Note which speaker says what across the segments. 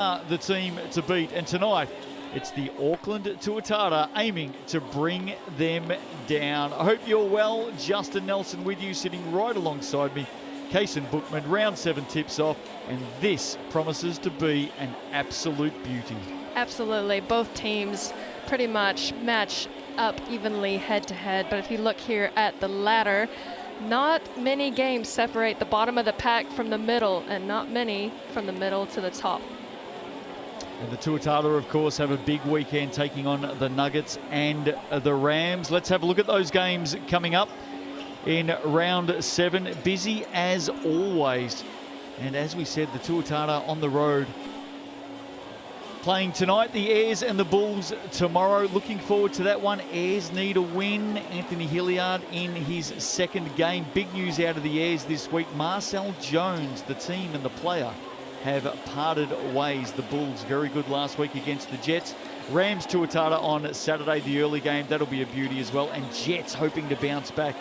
Speaker 1: The team to beat, and tonight it's the Auckland Tuatara aiming to bring them down. I hope you're well. Justin Nelson with you, sitting right alongside me. Kason Bookman, round 7 tips off, and this promises to be an absolute beauty.
Speaker 2: Absolutely, both teams pretty much match up evenly head to head, but if you look here at the ladder, not many games separate the bottom of the pack from the middle, and not many from the middle to the top.
Speaker 1: And the Tuatara, of course, have a big weekend taking on the Nuggets and the Rams. Let's have a look at those games coming up in round 7. Busy as always. And as we said, the Tuatara on the road playing tonight, the Airs and the Bulls tomorrow. Looking forward to that one. Airs need a win. Anthony Hilliard in his second game. Big news out of the Airs this week. Marcel Jones, the team and the player, have parted ways. The Bulls very good last week against the Jets. Rams Tuatara on Saturday, the early game. That'll be a beauty as well. And Jets hoping to bounce back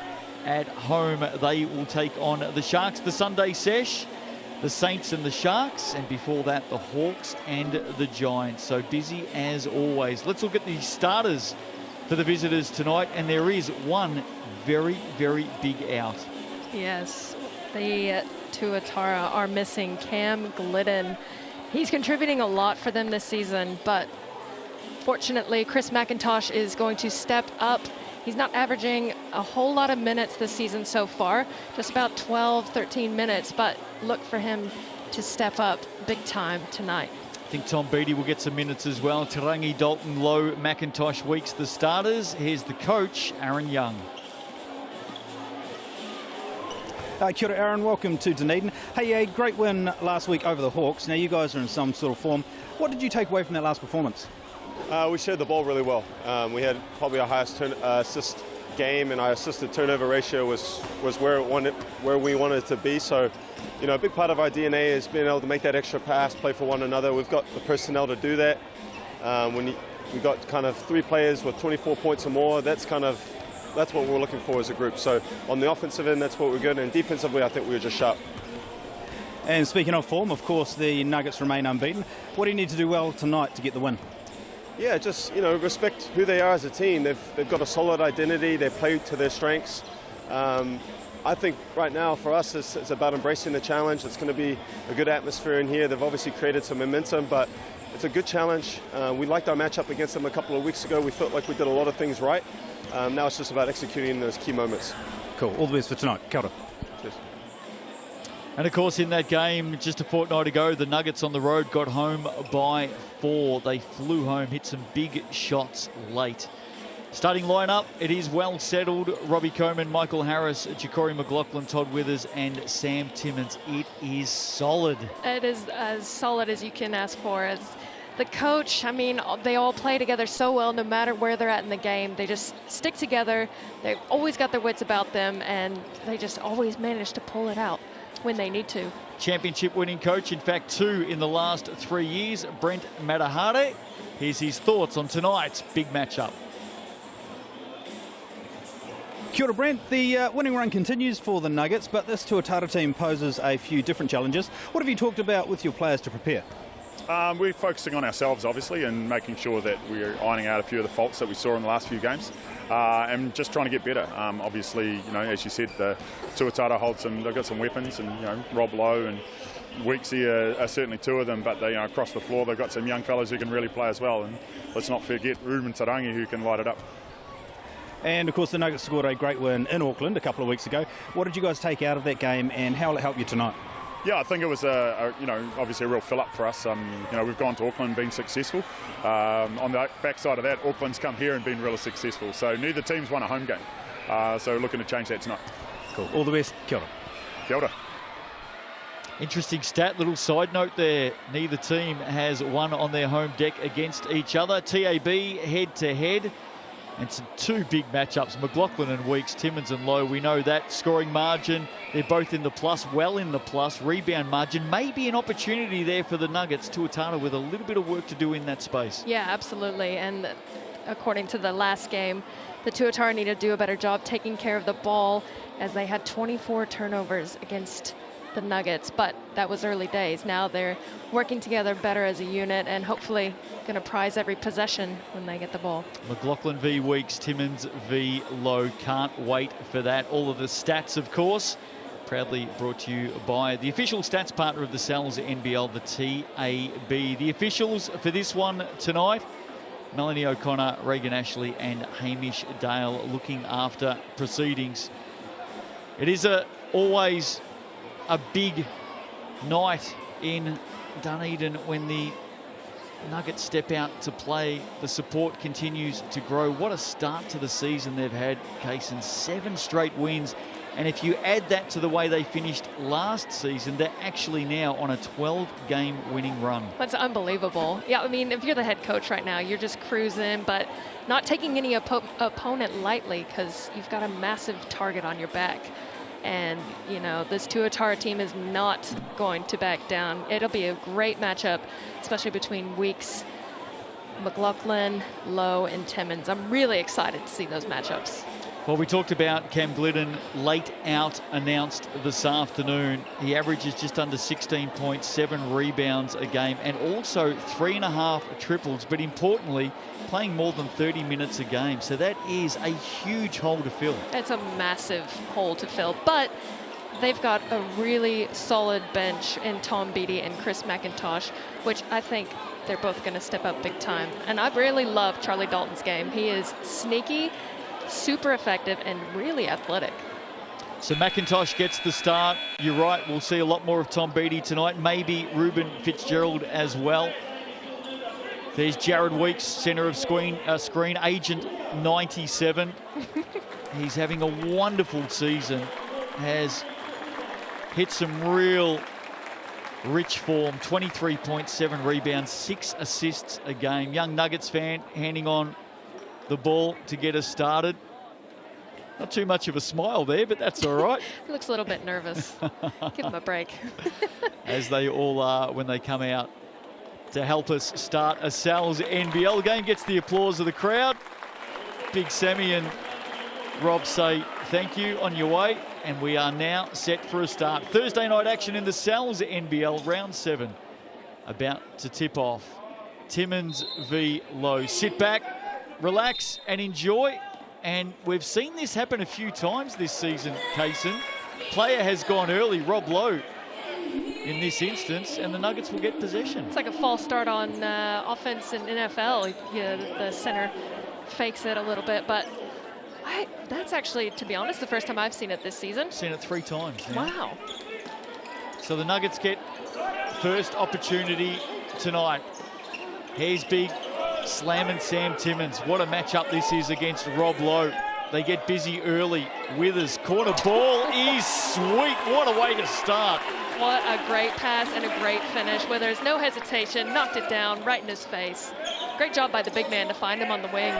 Speaker 1: at home. They will take on the Sharks. The Sunday sesh, the Saints and the Sharks. And before that, the Hawks and the Giants. So busy as always. Let's look at the starters for the visitors tonight. And there is one very, very big out.
Speaker 2: Yes, the Tuatara are missing Cam Glidden. He's contributing a lot for them this season, but fortunately Chris McIntosh is going to step up. He's not averaging a whole lot of minutes this season so far, just about 12, 13 minutes, but look for him to step up big time tonight.
Speaker 1: I think Tom Beattie will get some minutes as well. Tarangi, Dalton, Lowe, McIntosh, Weeks, the starters. Here's the coach, Aaron Young.
Speaker 3: Kia ora, Aaron, welcome to Dunedin. Hey, a great win last week over the Hawks. Now you guys are in some sort of form. What did you take away from that last performance?
Speaker 4: We shared the ball really well. We had probably our highest assist game, and our assisted turnover ratio was where we wanted it to be. So, you know, a big part of our DNA is being able to make that extra pass, play for one another. We've got the personnel to do that. We've got kind of 3 players with 24 points or more. That's what we're looking for as a group. So on the offensive end, that's what we're good, and defensively, I think we were just sharp.
Speaker 3: And speaking of form, of course, the Nuggets remain unbeaten. What do you need to do well tonight to get the win?
Speaker 4: Yeah, just, you know, respect who they are as a team. They've got a solid identity. They play to their strengths. I think right now for us, it's about embracing the challenge. It's going to be a good atmosphere in here. They've obviously created some momentum, but it's a good challenge. We liked our matchup against them a couple of weeks ago. We felt like we did a lot of things right. Now it's just about executing in those key moments.
Speaker 3: Cool. All the best for tonight. Kia ora.
Speaker 4: Cheers.
Speaker 1: And of course, in that game just a fortnight ago, the Nuggets on the road got home by 4. They flew home, hit some big shots late. Starting lineup, it is well settled. Robbie Coleman, Michael Harris, Ja'Cory McLaughlin, Todd Withers, and Sam Timmins. It is solid.
Speaker 2: It is as solid as you can ask for. As the coach, I mean, they all play together so well no matter where they're at in the game. They just stick together. They've always got their wits about them, and they just always manage to pull it out when they need to.
Speaker 1: Championship winning coach, in fact 2 in the last 3 years, Brent Matahare. Here's his thoughts on tonight's big matchup.
Speaker 3: Kia ora, Brent. The winning run continues for the Nuggets, but this Tuatara team poses a few different challenges. What have you talked about with your players to prepare?
Speaker 5: We're focusing on ourselves, obviously, and making sure that we're ironing out a few of the faults that we saw in the last few games, and just trying to get better. Obviously, you know, as you said, the Tuatara they've got some weapons, and you know, Rob Lowe and Weeksy are certainly 2 of them, but they, you know, across the floor they've got some young fellas who can really play as well, and let's not forget Ruben Tarangi, who can light it up.
Speaker 3: And of course, the Nuggets scored a great win in Auckland a couple of weeks ago. What did you guys take out of that game, and how will it help you tonight?
Speaker 5: Yeah, I think it was you know, obviously a real fill-up for us. You know, we've gone to Auckland and been successful. On the backside of that, Auckland's come here and been really successful. So neither team's won a home game. So looking to change that tonight.
Speaker 3: Cool. All the best. Kia ora.
Speaker 5: Kia ora.
Speaker 1: Interesting stat, little side note there. Neither team has won on their home deck against each other. TAB head-to-head. And some 2 big matchups, McLaughlin and Weeks, Timmins and Lowe. We know that. Scoring margin, they're both in the plus, well in the plus. Rebound margin, maybe an opportunity there for the Nuggets. Tuatara with a little bit of work to do in that space.
Speaker 2: Yeah, absolutely. And according to the last game, the Tuatara need to do a better job taking care of the ball, as they had 24 turnovers against the Nuggets, but that was early days. Now they're working together better as a unit and hopefully going to prize every possession when they get the ball.
Speaker 1: McLaughlin v Weeks, Timmins v Lowe. Can't wait for that. All of the stats, of course, proudly brought to you by the official stats partner of the Sal's NBL, the TAB. The officials for this one tonight: Melanie O'Connor, Reagan Ashley and Hamish Dale looking after proceedings. It is always a big night in Dunedin when the Nuggets step out to play. The support continues to grow. What a start to the season they've had, Kaysen. 7 straight wins. And if you add that to the way they finished last season, they're actually now on a 12-game winning run.
Speaker 2: That's unbelievable. Yeah, I mean, if you're the head coach right now, you're just cruising, but not taking any opponent lightly because you've got a massive target on your back. And, you know, this Tuatara team is not going to back down. It'll be a great matchup, especially between Weeks, McLaughlin, Lowe, and Timmins. I'm really excited to see those matchups.
Speaker 1: Well, we talked about Cam Glidden, late out announced this afternoon. He averages just under 16.7 rebounds a game and also 3.5 triples, but importantly, playing more than 30 minutes a game. So that is a huge hole to fill.
Speaker 2: It's a massive hole to fill, but they've got a really solid bench in Tom Beattie and Chris McIntosh, which I think they're both going to step up big time. And I really love Charlie Dalton's game. He is sneaky, super effective, and really athletic.
Speaker 1: So McIntosh gets the start. You're right, we'll see a lot more of Tom Beattie tonight. Maybe Ruben Fitzgerald as well. There's Jared Weeks, centre of screen, agent 97. He's having a wonderful season. Has hit some real rich form. 23.7 rebounds, 6 assists a game. Young Nuggets fan handing on the ball to get us started. Not too much of a smile there, but that's all right.
Speaker 2: He looks a little bit nervous. Give him a break.
Speaker 1: As they all are when they come out to help us start a Sal's NBL game. Gets the applause of the crowd. Big Sammy and Rob say thank you, on your way. And we are now set for a start. Thursday night action in the Sal's NBL, round 7. About to tip off. Timmins v Lowe. Sit back, relax and enjoy. And we've seen this happen a few times this season, Kaysen. Player has gone early, Rob Lowe in this instance, and the Nuggets will get possession.
Speaker 2: It's like a false start on offense in NFL. The center fakes it a little bit, but that's actually, to be honest, the first time I've seen it this season.
Speaker 1: Seen it 3 times now.
Speaker 2: Wow.
Speaker 1: So the Nuggets get first opportunity tonight. Here's big slamming Sam Timmins. What a matchup this is against Rob Lowe. They get busy early. Withers, corner ball is sweet. What a way to start.
Speaker 2: What a great pass and a great finish. Withers, no hesitation, knocked it down right in his face. Great job by the big man to find him on the wing.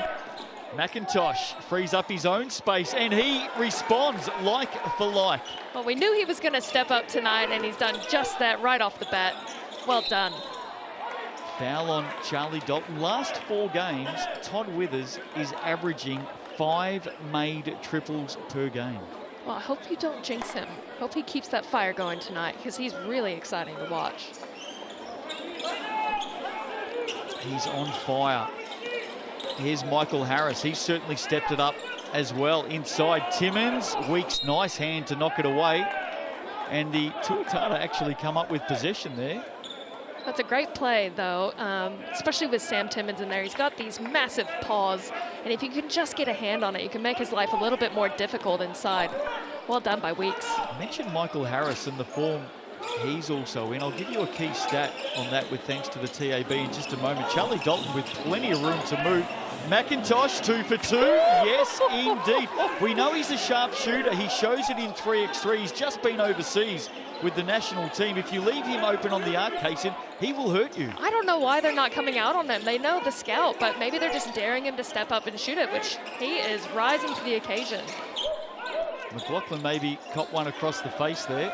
Speaker 1: McIntosh frees up his own space and he responds like for like.
Speaker 2: Well, we knew he was going to step up tonight, and he's done just that right off the bat. Well done.
Speaker 1: Foul on Charlie Dalton. Last 4 games, Todd Withers is averaging 5 made triples per game.
Speaker 2: Well, I hope you don't jinx him. Hope he keeps that fire going tonight, because he's really exciting to watch.
Speaker 1: He's on fire. Here's Michael Harris. He's certainly stepped it up as well. Inside Timmins. Weeks, nice hand to knock it away. And the Tuatara actually come up with possession there.
Speaker 2: That's a great play, though, especially with Sam Timmins in there. He's got these massive paws, and if you can just get a hand on it, you can make his life a little bit more difficult inside. Well done by Weeks.
Speaker 1: I mentioned Michael Harris and the form he's also in. I'll give you a key stat on that with thanks to the TAB in just a moment. Charlie Dalton with plenty of room to move. McIntosh 2 for 2. Yes, indeed. We know he's a sharp shooter. He shows it in 3x3. He's just been overseas with the national team. If you leave him open on the arc, Kaysen, he will hurt you.
Speaker 2: I don't know why they're not coming out on him. They know the scout, but maybe they're just daring him to step up and shoot it, which he is rising to the occasion.
Speaker 1: McLaughlin maybe caught one across the face there.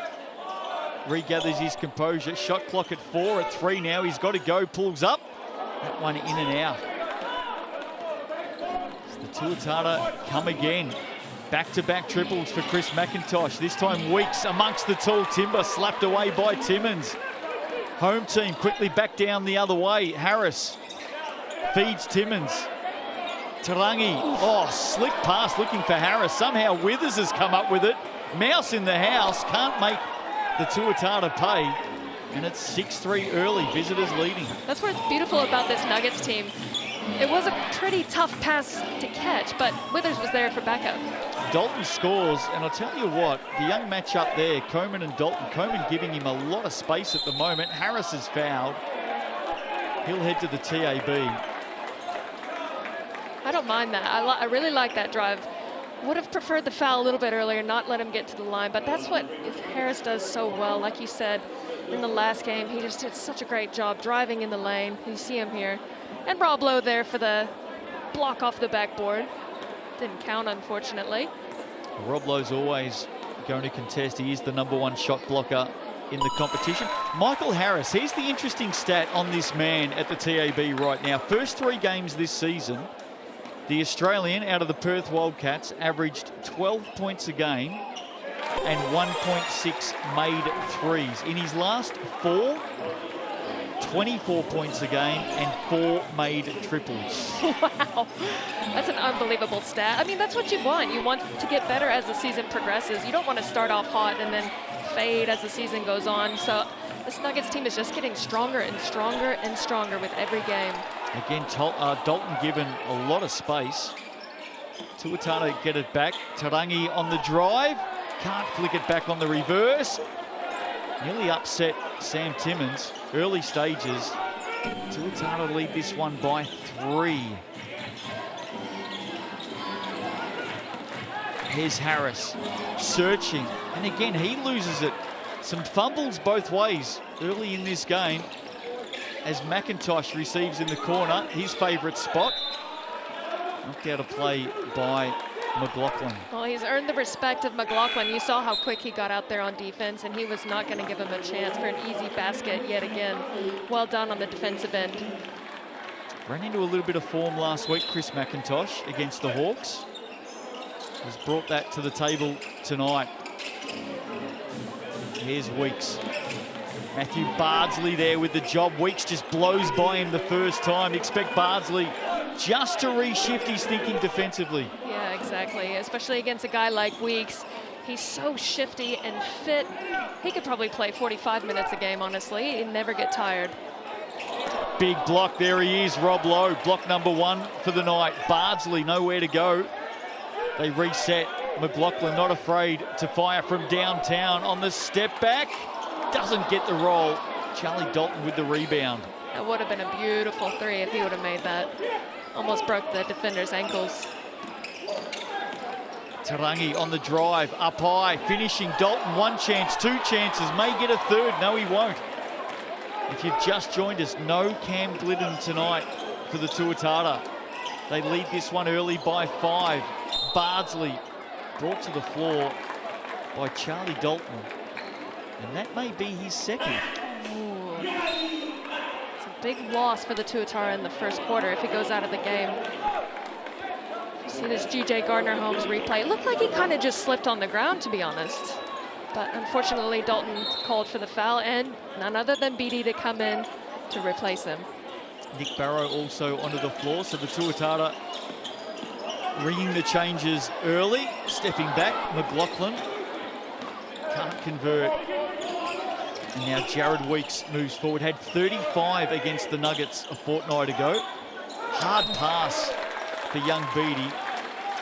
Speaker 1: Regathers his composure. Shot clock at 4, at 3 now. He's got to go, pulls up. That one in and out. The Tuatara come again. Back-to-back triples for Chris McIntosh. This time Weeks amongst the tall timber, slapped away by Timmins. Home team quickly back down the other way. Harris feeds Timmins. Tarangi, oh, slick pass looking for Harris. Somehow Withers has come up with it. Mouse in the house, can't make the Tuatara pay. And it's 6-3 early, visitors leading.
Speaker 2: That's what's beautiful about this Nuggets team. It was a pretty tough pass to catch, but Withers was there for backup.
Speaker 1: Dalton scores, and I'll tell you what, the young matchup there, Coman and Dalton. Coman giving him a lot of space at the moment. Harris is fouled. He'll head to the TAB.
Speaker 2: I don't mind that. I really like that drive. Would have preferred the foul a little bit earlier, not let him get to the line, but that's what Harris does so well. Like you said, in the last game, he just did such a great job driving in the lane. You see him here. And Rob Lowe there for the block off the backboard. Didn't count, unfortunately.
Speaker 1: Rob Lowe's always going to contest. He is the #1 shot blocker in the competition. Michael Harris, here's the interesting stat on this man at the TAB right now. First 3 games this season, the Australian out of the Perth Wildcats averaged 12 points a game and 1.6 made threes. In his last 4, 24 points a game and 4 made triples.
Speaker 2: Wow, that's an unbelievable stat. I mean, that's what you want. You want to get better as the season progresses. You don't want to start off hot and then fade as the season goes on. So this Nuggets team is just getting stronger and stronger and stronger with every game.
Speaker 1: Again, Dalton given a lot of space. Tuatara get it back. Tarangi on the drive. Can't flick it back on the reverse. Nearly upset Sam Timmins. Early stages. Tuatara lead this one by 3. Here's Harris searching. And again, he loses it. Some fumbles both ways early in this game as McIntosh receives in the corner, his favourite spot. Knocked out of play by McLaughlin.
Speaker 2: Well, he's earned the respect of McLaughlin. You saw how quick he got out there on defense, and he was not going to give him a chance for an easy basket yet again. Well done on the defensive end.
Speaker 1: Ran into a little bit of form last week, Chris McIntosh, against the Hawks. Has brought that to the table tonight. Here's Weeks. Matthew Bardsley there with the job. Weeks just blows by him the first time. Expect Bardsley just to reshift his thinking defensively.
Speaker 2: Yeah, exactly. Especially against a guy like Weeks. He's so shifty and fit. He could probably play 45 minutes a game, honestly. He'd never get tired.
Speaker 1: Big block. There he is, Rob Lowe. Block #1 for the night. Bardsley nowhere to go. They reset. McLaughlin not afraid to fire from downtown on the step back. Doesn't get the roll. Charlie Dalton with the rebound.
Speaker 2: That would have been a beautiful 3 if he would have made that. Almost broke the defender's ankles.
Speaker 1: Tarangi on the drive, up high, finishing. Dalton, 1 chance, 2 chances, may get a 3rd. No, he won't. If you've just joined us, no Cam Glidden tonight for the Tuatara. They lead this one early by 5. Bardsley brought to the floor by Charlie Dalton. And that may be his 2nd.
Speaker 2: Ooh. It's a big loss for the Tuatara in the first quarter if he goes out of the game. You see this G.J. Gardner-Holmes replay. It looked like he kind of just slipped on the ground, to be honest. But unfortunately, Dalton called for the foul, and none other than BD to come in to replace him.
Speaker 1: Nick Barrow also onto the floor, so the Tuatara ringing the changes early. Stepping back, McLaughlin can't convert. And now Jared Weeks moves forward. Had 35 against the Nuggets a fortnight ago. Hard pass for young Beattie.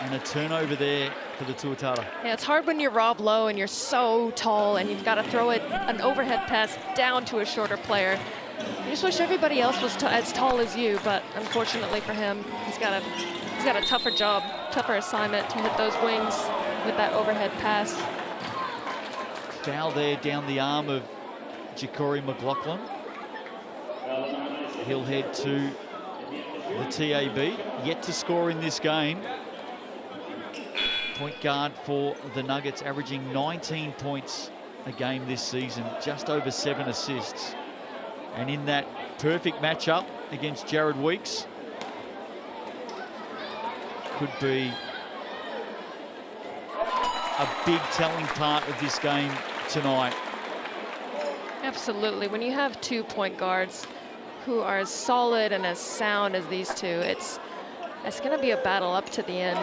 Speaker 1: And a turnover there for the Tuatara.
Speaker 2: Yeah, it's hard when you're Rob Lowe and you're so tall and you've got to throw it an overhead pass down to a shorter player. You just wish everybody else was as tall as you, but unfortunately for him, he's got a tougher job, tougher assignment to hit those wings with that overhead pass.
Speaker 1: Foul there down the arm of Ja'Cory McLaughlin. He'll head to the TAB. Yet to score in this game. Point guard for the Nuggets, averaging 19 points a game this season, just over 7 assists. And in that perfect matchup against Jared Weeks, could be a big telling part of this game tonight.
Speaker 2: Absolutely. When you have 2 point guards who are as solid and as sound as these two, it's going to be a battle up to the end.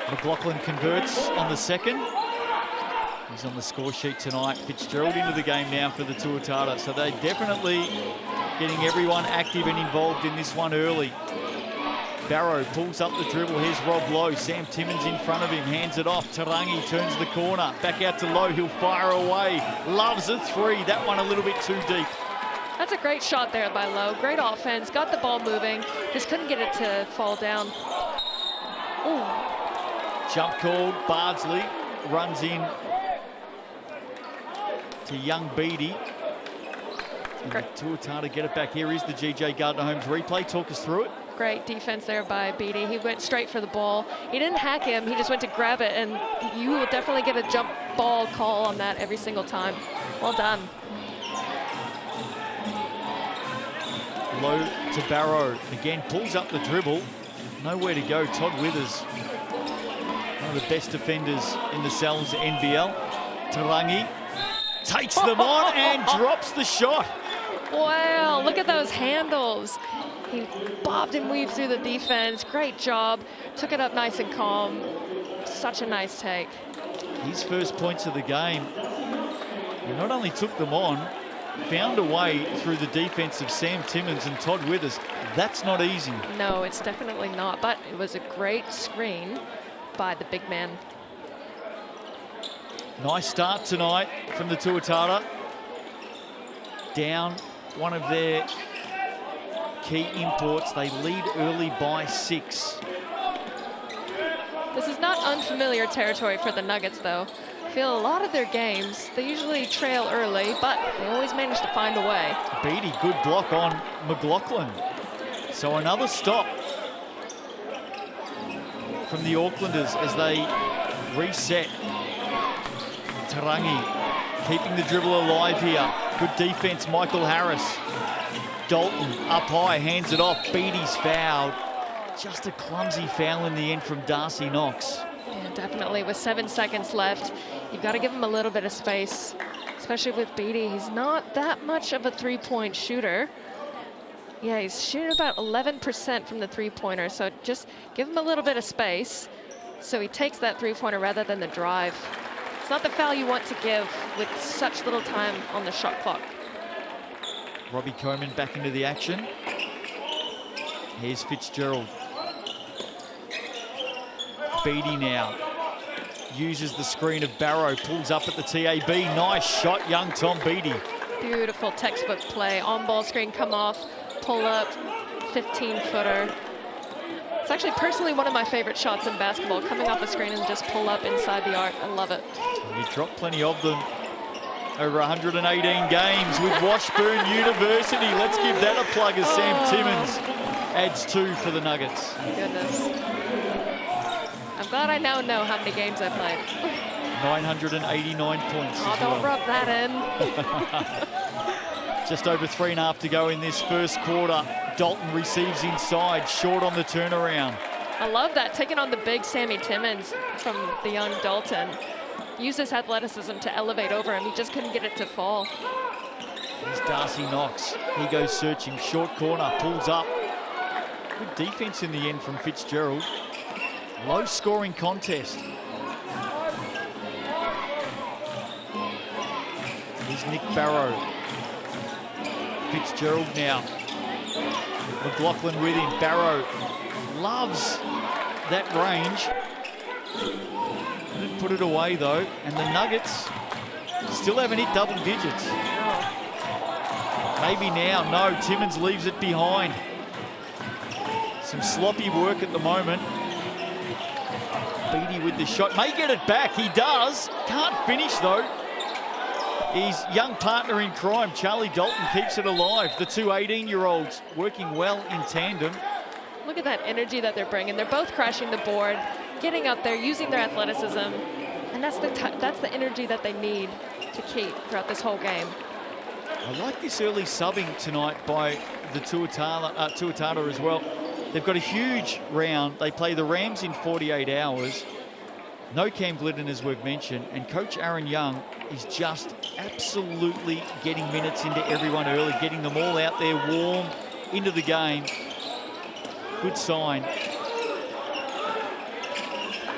Speaker 1: McLaughlin converts on the second. He's on the score sheet tonight. Fitzgerald into the game now for the Tuatara. So they're definitely getting everyone active and involved in this one early. Barrow pulls up the dribble. Here's Rob Lowe. Sam Timmins in front of him. Hands it off. Tarangi turns the corner. Back out to Lowe. He'll fire away. Loves a three. That one a little bit too deep.
Speaker 2: That's a great shot there by Lowe. Great offense. Got the ball moving. Just couldn't get it to fall down. Ooh.
Speaker 1: Jump called. Bardsley runs in to young Beattie. And the Tuatara get it back. Here is the GJ Gardner-Holmes replay. Talk us through it.
Speaker 2: Great defense there by Beattie. He went straight for the ball. He didn't hack him. He just went to grab it. And you will definitely get a jump ball call on that every single time. Well done.
Speaker 1: Low to Barrow. Again, pulls up the dribble. Nowhere to go. Todd Withers, one of the best defenders in the Sal's NBL. Tarangi takes them on and drops the shot.
Speaker 2: Wow, look at those handles. He bobbed and weaved through the defense. Great job. Took it up nice and calm. Such a nice take.
Speaker 1: His first points of the game. He not only took them on, found a way through the defense of Sam Timmins and Todd Withers. That's not easy.
Speaker 2: No, it's definitely not, but it was a great screen by the big man.
Speaker 1: Nice start tonight from the Tuatara. Down one of their key imports. They lead early by 6.
Speaker 2: This is not unfamiliar territory for the Nuggets, though. I feel a lot of their games, they usually trail early, but they always manage to find a way.
Speaker 1: Beattie, good block on McLaughlin. So another stop from the Aucklanders as they reset. Tarangi keeping the dribble alive here. Good defense, Michael Harris. Dalton up high, hands it off. Beattie's fouled. Just a clumsy foul in the end from Darcy Knox.
Speaker 2: Yeah, definitely. With 7 seconds left, you've got to give him a little bit of space, especially with Beattie. He's not that much of a three-point shooter. Yeah, he's shooting about 11% from the three-pointer, so just give him a little bit of space so he takes that three-pointer rather than the drive. It's not the foul you want to give with such little time on the shot clock.
Speaker 1: Robbie Coleman back into the action. Here's Fitzgerald. Beattie now uses the screen of Barrow, pulls up at the TAB. Nice shot, young Tom Beattie.
Speaker 2: Beautiful textbook play. On-ball screen, come off, pull up, 15-footer. It's actually personally one of my favorite shots in basketball, coming off a screen and just pull up inside the arc. I love it.
Speaker 1: He dropped plenty of them over 118 games with Washburn University. Let's give that a plug as Sam Timmins adds 2 for the Nuggets.
Speaker 2: Goodness. I'm glad I now know how many games I played.
Speaker 1: 989 points.
Speaker 2: Oh, don't rub that in.
Speaker 1: Just over 3.5 to go in this first quarter. Dalton receives inside, short on the turnaround.
Speaker 2: I love that, taking on the big Sammy Timmins from the young Dalton. Use his athleticism to elevate over him. He just couldn't get it to fall.
Speaker 1: There's Darcy Knox. He goes searching, short corner, pulls up. Good defense in the end from Fitzgerald. Low scoring contest. Here's Nick Barrow. Fitzgerald now. McLaughlin with him. Barrow loves that range. Couldn't put it away though. And the Nuggets still haven't hit double digits. Maybe now. No, Timmins leaves it behind. Some sloppy work at the moment. Beattie with the shot. May get it back. He does. Can't finish though. His young partner in crime, Charlie Dalton, keeps it alive. The two 18-year-olds working well in tandem.
Speaker 2: Look at that energy that they're bringing. They're both crashing the board, getting up there, using their athleticism. And that's the energy that they need to keep throughout this whole game.
Speaker 1: I like this early subbing tonight by the Tuatara as well. They've got a huge round. They play the Rams in 48 hours. No Cam Glidden, as we've mentioned, and Coach Aaron Young is just absolutely getting minutes into everyone early, getting them all out there warm into the game. Good sign.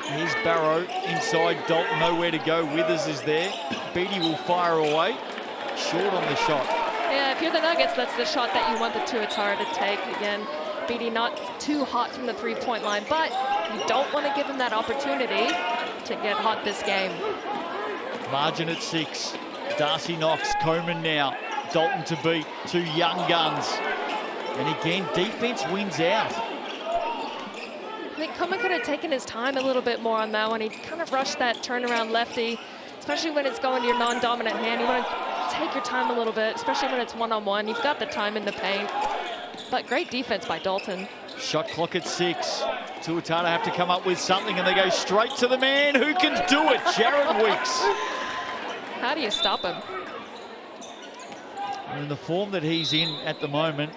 Speaker 1: Here's Barrow inside. Dalton nowhere to go. Withers is there. Beattie will fire away. Short on the shot.
Speaker 2: Yeah, if you're the Nuggets, that's the shot that you want the Tuatara to take. Again, Beattie not too hot from the three-point line, but you don't want to give him that opportunity to get hot this game.
Speaker 1: Margin at 6. Darcy Knox, Coleman now. Dalton to beat. 2 young guns. And again, defense wins out.
Speaker 2: I think Coleman could have taken his time a little bit more on that one. He kind of rushed that turnaround lefty, especially when it's going to your non-dominant hand. You want to take your time a little bit, especially when it's one-on-one. You've got the time in the paint. But great defense by Dalton.
Speaker 1: Shot clock at 6. Tuatara have to come up with something, and they go straight to the man who can do it, Jared Weeks.
Speaker 2: How do you stop him?
Speaker 1: And in the form that he's in at the moment,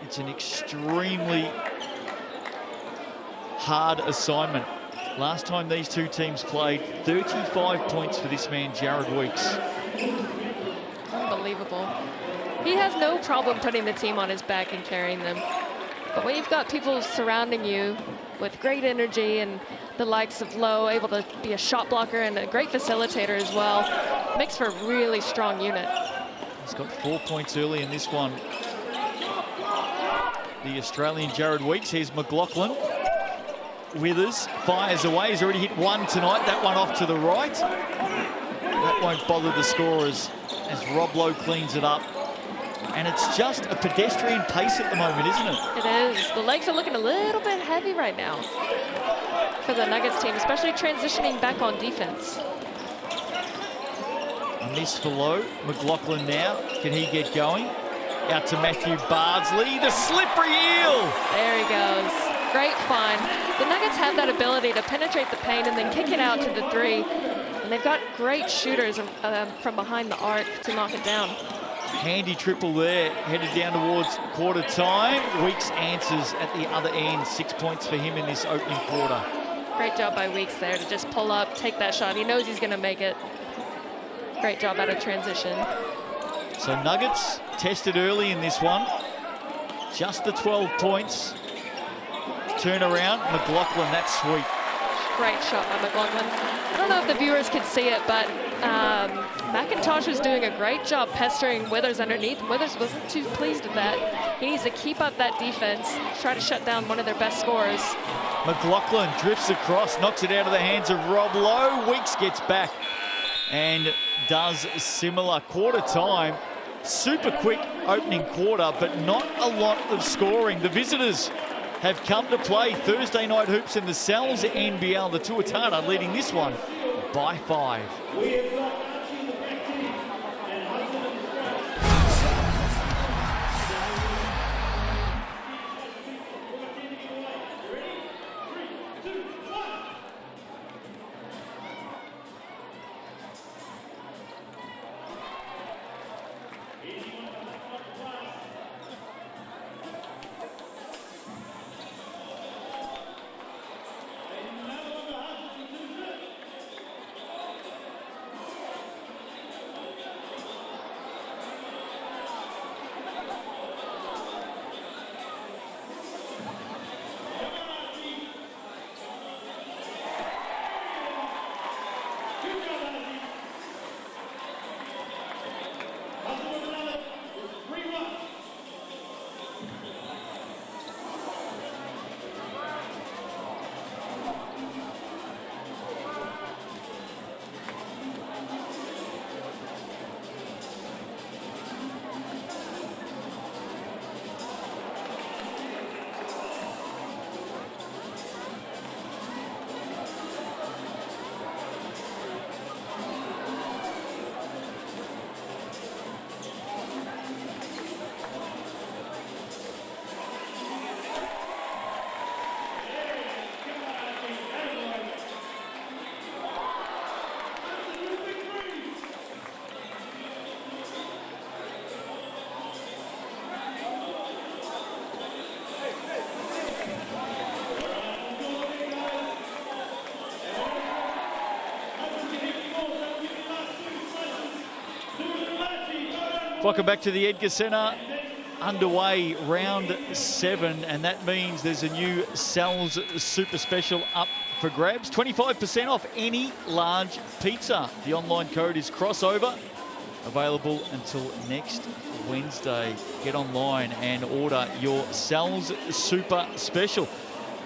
Speaker 1: it's an extremely hard assignment. Last time these two teams played, 35 points for this man, Jared Weeks.
Speaker 2: Unbelievable. He has no problem putting the team on his back and carrying them. But when you've got people surrounding you with great energy and the likes of Lowe, able to be a shot blocker and a great facilitator as well, makes for a really strong unit.
Speaker 1: He's got 4 points early in this one. The Australian Jared Weeks. Here's McLaughlin. Withers fires away. He's already hit 1 tonight. That one off to the right. That won't bother the scorers as Rob Lowe cleans it up. And it's just a pedestrian pace at the moment, isn't it?
Speaker 2: It is. The legs are looking a little bit heavy right now for the Nuggets team, especially transitioning back on defense.
Speaker 1: A miss for Lowe. McLaughlin now. Can he get going? Out to Matthew Bardsley. The slippery eel.
Speaker 2: There he goes. Great find. The Nuggets have that ability to penetrate the paint and then kick it out to the 3. And they've got great shooters from behind the arc to knock it down.
Speaker 1: Handy triple there, headed down towards quarter time. Weeks answers at the other end. 6 points for him in this opening quarter.
Speaker 2: Great job by Weeks there to just pull up, take that shot. He knows he's going to make it. Great job out of transition.
Speaker 1: So Nuggets tested early in this one. Just the 12 points. Turnaround, McLaughlin, that's sweet.
Speaker 2: Great shot by McLaughlin. I don't know if the viewers could see it, but McIntosh was doing a great job pestering Withers underneath. Withers wasn't too pleased with that. He needs to keep up that defense, try to shut down one of their best scorers.
Speaker 1: McLaughlin drifts across, knocks it out of the hands of Rob Lowe. Weeks gets back and does similar. Quarter time, super quick opening quarter, but not a lot of scoring. The visitors have come to play Thursday night hoops in the NZNBL. The Tuatara leading this one by 5. Welcome back to the Edgar Centre. Underway round 7, and that means there's a new Sal's Super Special up for grabs. 25% off any large pizza. The online code is crossover. Available until next Wednesday. Get online and order your Sal's Super Special.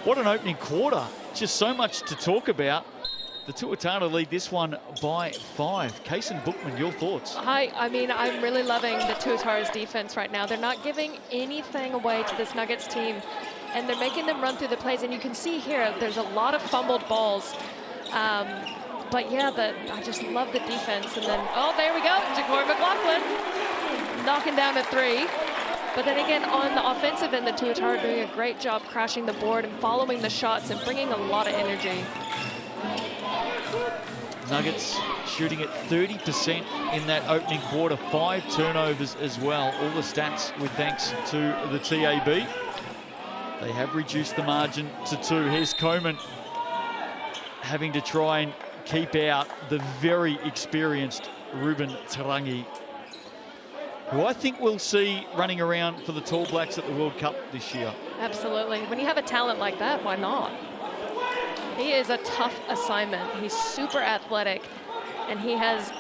Speaker 1: What an opening quarter. Just so much to talk about. The Tuatara lead this one by 5. Kaysen Bookman, your thoughts?
Speaker 2: I mean, I'm really loving the Tuatara's defense right now. They're not giving anything away to this Nuggets team, and they're making them run through the plays. And you can see here, there's a lot of fumbled balls. But yeah, I just love the defense. And then, oh, there we go. Jacory McLaughlin knocking down a 3. But then again, on the offensive end, the Tuatara are doing a great job crashing the board and following the shots and bringing a lot of energy.
Speaker 1: Nuggets shooting at 30% in that opening quarter. 5 turnovers as well. All the stats with thanks to the TAB. They have reduced the margin to 2. Here's Coleman having to try and keep out the very experienced Ruben Tarangi, who I think we'll see running around for the Tall Blacks at the World Cup this year.
Speaker 2: Absolutely. When you have a talent like that, why not? He is a tough assignment. He's super athletic, and he has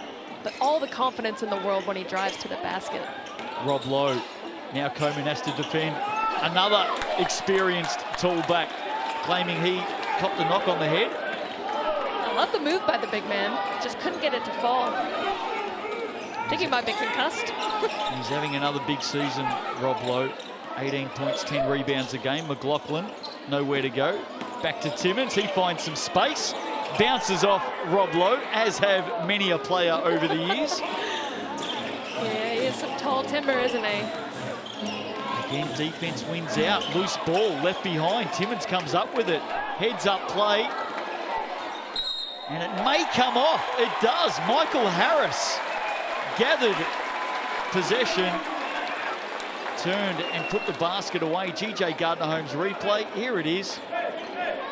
Speaker 2: all the confidence in the world when he drives to the basket.
Speaker 1: Rob Lowe. Now Coleman has to defend. Another experienced tall back, claiming he copped a knock on the head.
Speaker 2: I love the move by the big man. Just couldn't get it to fall. I think he might be concussed.
Speaker 1: He's having another big season, Rob Lowe. 18 points, 10 rebounds a game. McLaughlin, nowhere to go. Back to Timmins. He finds some space. Bounces off Rob Lowe, as have many a player over the years.
Speaker 2: Yeah, he is some tall timber, isn't he?
Speaker 1: Again, defense wins out. Loose ball left behind. Timmins comes up with it. Heads up play. And it may come off. It does. Michael Harris gathered possession, turned and put the basket away. GJ Gardner-Holmes replay. Here it is.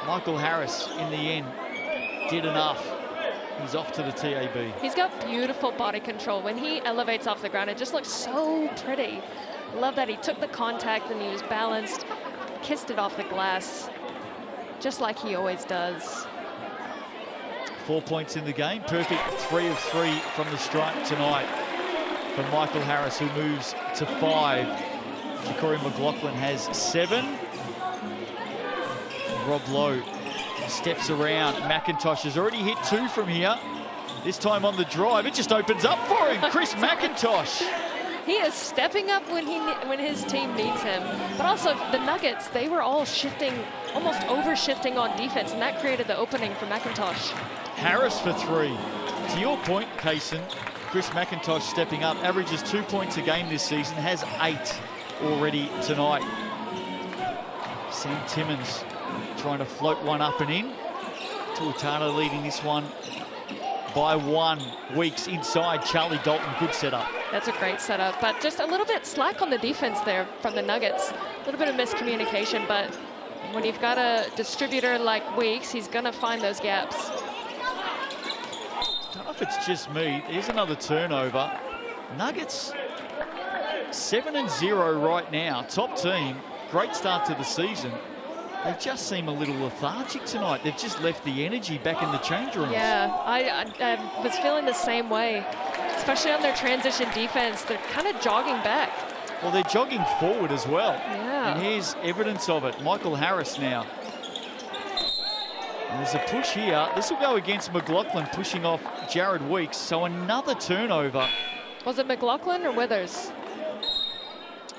Speaker 1: Michael Harris, in the end, did enough. He's off to the TAB.
Speaker 2: He's got beautiful body control. When he elevates off the ground, it just looks so pretty. Love that he took the contact and he was balanced, kissed it off the glass, just like he always does.
Speaker 1: 4 points in the game. Perfect 3 of 3 from the stripe tonight from Michael Harris, who moves to 5. Jacory McLaughlin has 7. Rob Lowe steps around. McIntosh has already hit 2 from here. This time on the drive, it just opens up for him. Chris McIntosh.
Speaker 2: He is stepping up when his team needs him. But also the Nuggets, they were all shifting, almost over-shifting on defense, and that created the opening for McIntosh.
Speaker 1: Harris for 3. To your point, Kaysen, Chris McIntosh stepping up, averages 2 points a game this season, has 8 already tonight. Sam Timmins trying to float one up and in. Tuatara leading this one by 1. Weeks inside. Charlie Dalton, good setup.
Speaker 2: That's a great setup, but just a little bit slack on the defense there from the Nuggets. A little bit of miscommunication, but when you've got a distributor like Weeks, he's gonna find those gaps.
Speaker 1: I don't know if it's just me. There's another turnover. Nuggets 7-0 right now. Top team. Great start to the season. They just seem a little lethargic tonight. They've just left the energy back in the change rooms.
Speaker 2: Yeah, I was feeling the same way, especially on their transition defense. They're kind of jogging back.
Speaker 1: Well, they're jogging forward as well.
Speaker 2: Yeah.
Speaker 1: And here's evidence of it. Michael Harris now. And there's a push here. This will go against McLaughlin, pushing off Jared Weeks. So another turnover.
Speaker 2: Was it McLaughlin or Withers?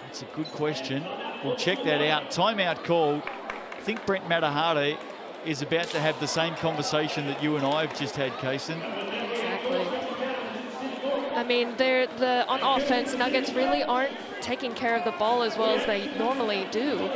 Speaker 1: That's a good question. We'll check that out. Timeout called. I think Brent Matahari is about to have the same conversation that you and I have just had, Kaysen.
Speaker 2: Exactly. I mean, on offense, Nuggets really aren't taking care of the ball as well as they normally do.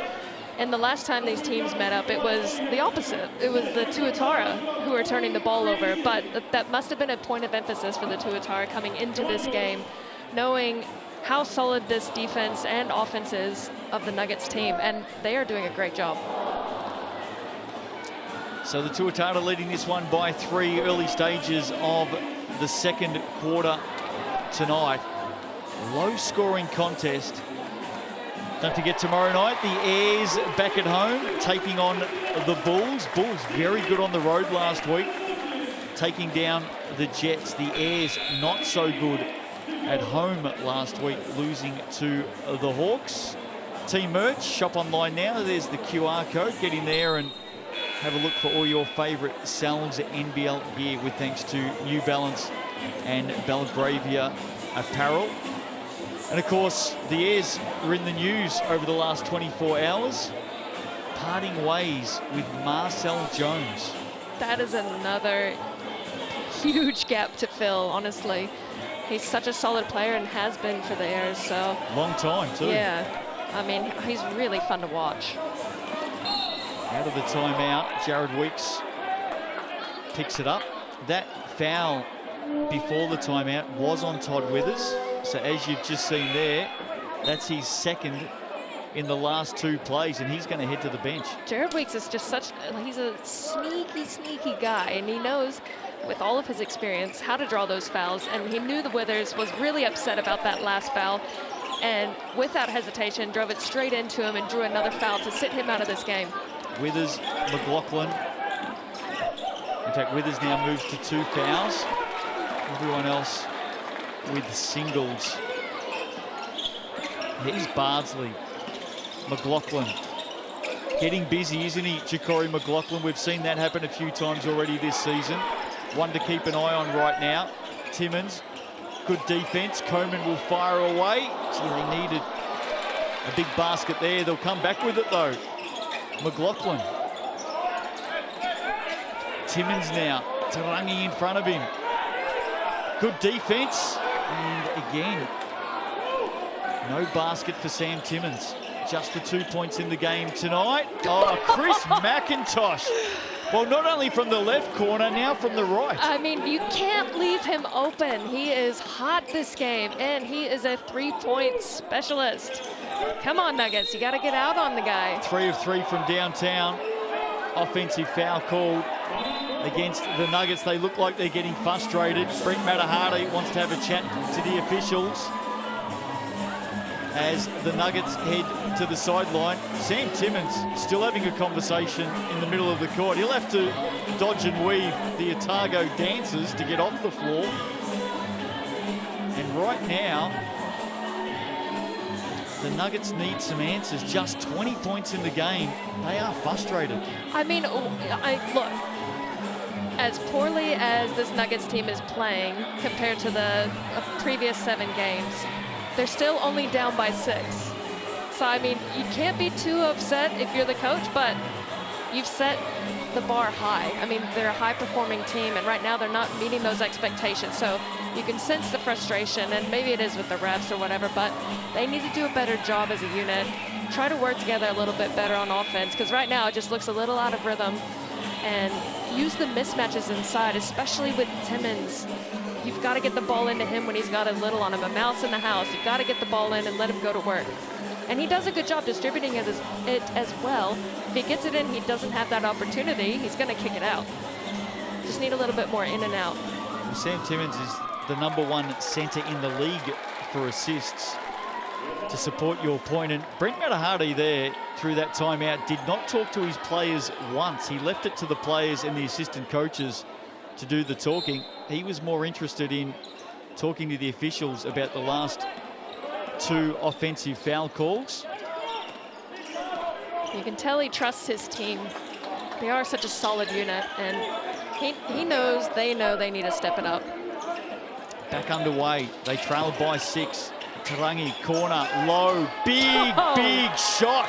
Speaker 2: And the last time these teams met up, it was the opposite. It was the Tuatara who were turning the ball over. But that must have been a point of emphasis for the Tuatara coming into this game, knowing how solid this defense and offense is of the Nuggets team. And they are doing a great job.
Speaker 1: So the Tuatara leading this one by 3, early stages of the second quarter tonight. Low-scoring contest. Don't forget tomorrow night, the Airs back at home, taking on the Bulls. Bulls very good on the road last week, taking down the Jets. The Airs not so good at home last week, losing to the Hawks. Team merch, shop online now. There's the QR code. Get in there and have a look for all your favourite Sal's NBL gear with thanks to New Balance and Belgravia apparel. And of course, the Airs were in the news over the last 24 hours, parting ways with Marcel Jones.
Speaker 2: That is another huge gap to fill, honestly. He's such a solid player and has been for the Airs, so.
Speaker 1: Long time too.
Speaker 2: Yeah, I mean, he's really fun to watch.
Speaker 1: Out of the timeout, Jared Weeks picks it up. That foul before the timeout was on Todd Withers. So as you've just seen there, that's his second in the last 2 plays, and he's going to head to the bench.
Speaker 2: Jared Weeks is just he's a sneaky guy, and he knows, with all of his experience, how to draw those fouls, and he knew the Withers was really upset about that last foul, and without hesitation, drove it straight into him and drew another foul to sit him out of this game.
Speaker 1: Withers, McLaughlin. In fact, Withers now moves to 2 fouls. Everyone else with singles. Here's Bardsley. McLaughlin getting busy, isn't he, Ja'Cory McLaughlin? We've seen that happen a few times already this season. One to keep an eye on right now. Timmins, good defense. Coleman will fire away. Gee, they needed a big basket there. They'll come back with it though. McLaughlin. Timmins now, Tarangi in front of him. Good defense, and again, no basket for Sam Timmins. Just the 2 points in the game tonight. Oh, Chris McIntosh. Well, not only from the left corner, now from the right.
Speaker 2: I mean, you can't leave him open. He is hot this game, and he is a 3-point specialist. Come on, Nuggets, you got to get out on the guy.
Speaker 1: 3 of 3 from downtown. Offensive foul called against the Nuggets. They look like they're getting frustrated. Brent Matahari wants to have a chat to the officials as the Nuggets head to the sideline. Sam Timmins still having a conversation in the middle of the court. He'll have to dodge and weave the Otago dancers to get off the floor. And right now, the Nuggets need some answers. Just 20 points in the game. They are frustrated.
Speaker 2: I mean, look, as poorly as this Nuggets team is playing compared to the previous 7 games, they're still only down by 6. So, I mean, you can't be too upset if you're the coach, but you've set the bar high. I mean, they're a high-performing team, and right now they're not meeting those expectations. So you can sense the frustration, and maybe it is with the refs or whatever, but they need to do a better job as a unit. Try to work together a little bit better on offense, because right now it just looks a little out of rhythm. And use the mismatches inside, especially with Timmins. You've got to get the ball into him when he's got a little on him, a mouse in the house. You've got to get the ball in and let him go to work. And he does a good job distributing it as well. If he gets it in, he doesn't have that opportunity, he's going to kick it out. Just need a little bit more in and out.
Speaker 1: Well, Sam Timmins is the #1 centre in the league for assists, to support your point. And Brent Matahari there, through that timeout, did not talk to his players once. He left it to the players and the assistant coaches to do the talking. He was more interested in talking to the officials about the last 2 offensive foul calls.
Speaker 2: You can tell he trusts his team. They are such a solid unit, and he knows they need to step it up.
Speaker 1: Back underway. They trailed by 6. Tarangi, corner, low, big shot.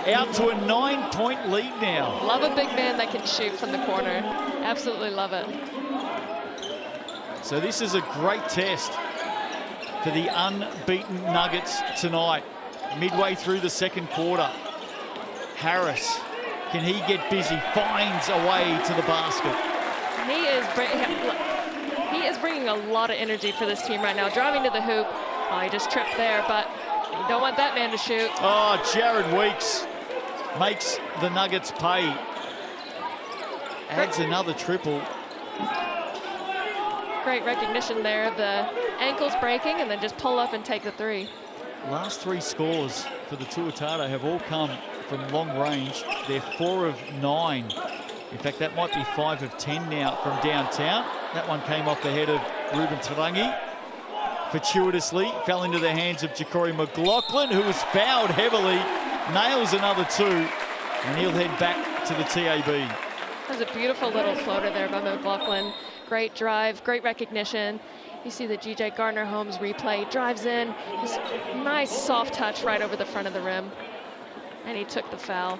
Speaker 1: Out to a 9-point lead now.
Speaker 2: Love a big man that can shoot from the corner. Absolutely love it.
Speaker 1: So this is a great test for the unbeaten Nuggets tonight. Midway through the second quarter. Harris, can he get busy? Finds a way to the basket.
Speaker 2: He is bringing a lot of energy for this team right now. Driving to the hoop. Oh, he just tripped there, but you don't want that man to shoot.
Speaker 1: Oh, Jared Weeks makes the Nuggets pay. Adds another triple.
Speaker 2: Great recognition there of the ankles breaking and then just pull up and take the three.
Speaker 1: Last 3 scores for the Tuatara have all come from long range. They're 4 of 9. In fact, that might be 5 of 10 now from downtown. That one came off the head of Ruben Tarangi. Fortuitously fell into the hands of Ja'Cory McLaughlin, who was fouled heavily, nails another 2, and he'll head back to the TAB.
Speaker 2: That was a beautiful little floater there by McLaughlin. Great drive, great recognition. You see the G.J. Gardner-Holmes replay, drives in, just nice soft touch right over the front of the rim, and he took the foul.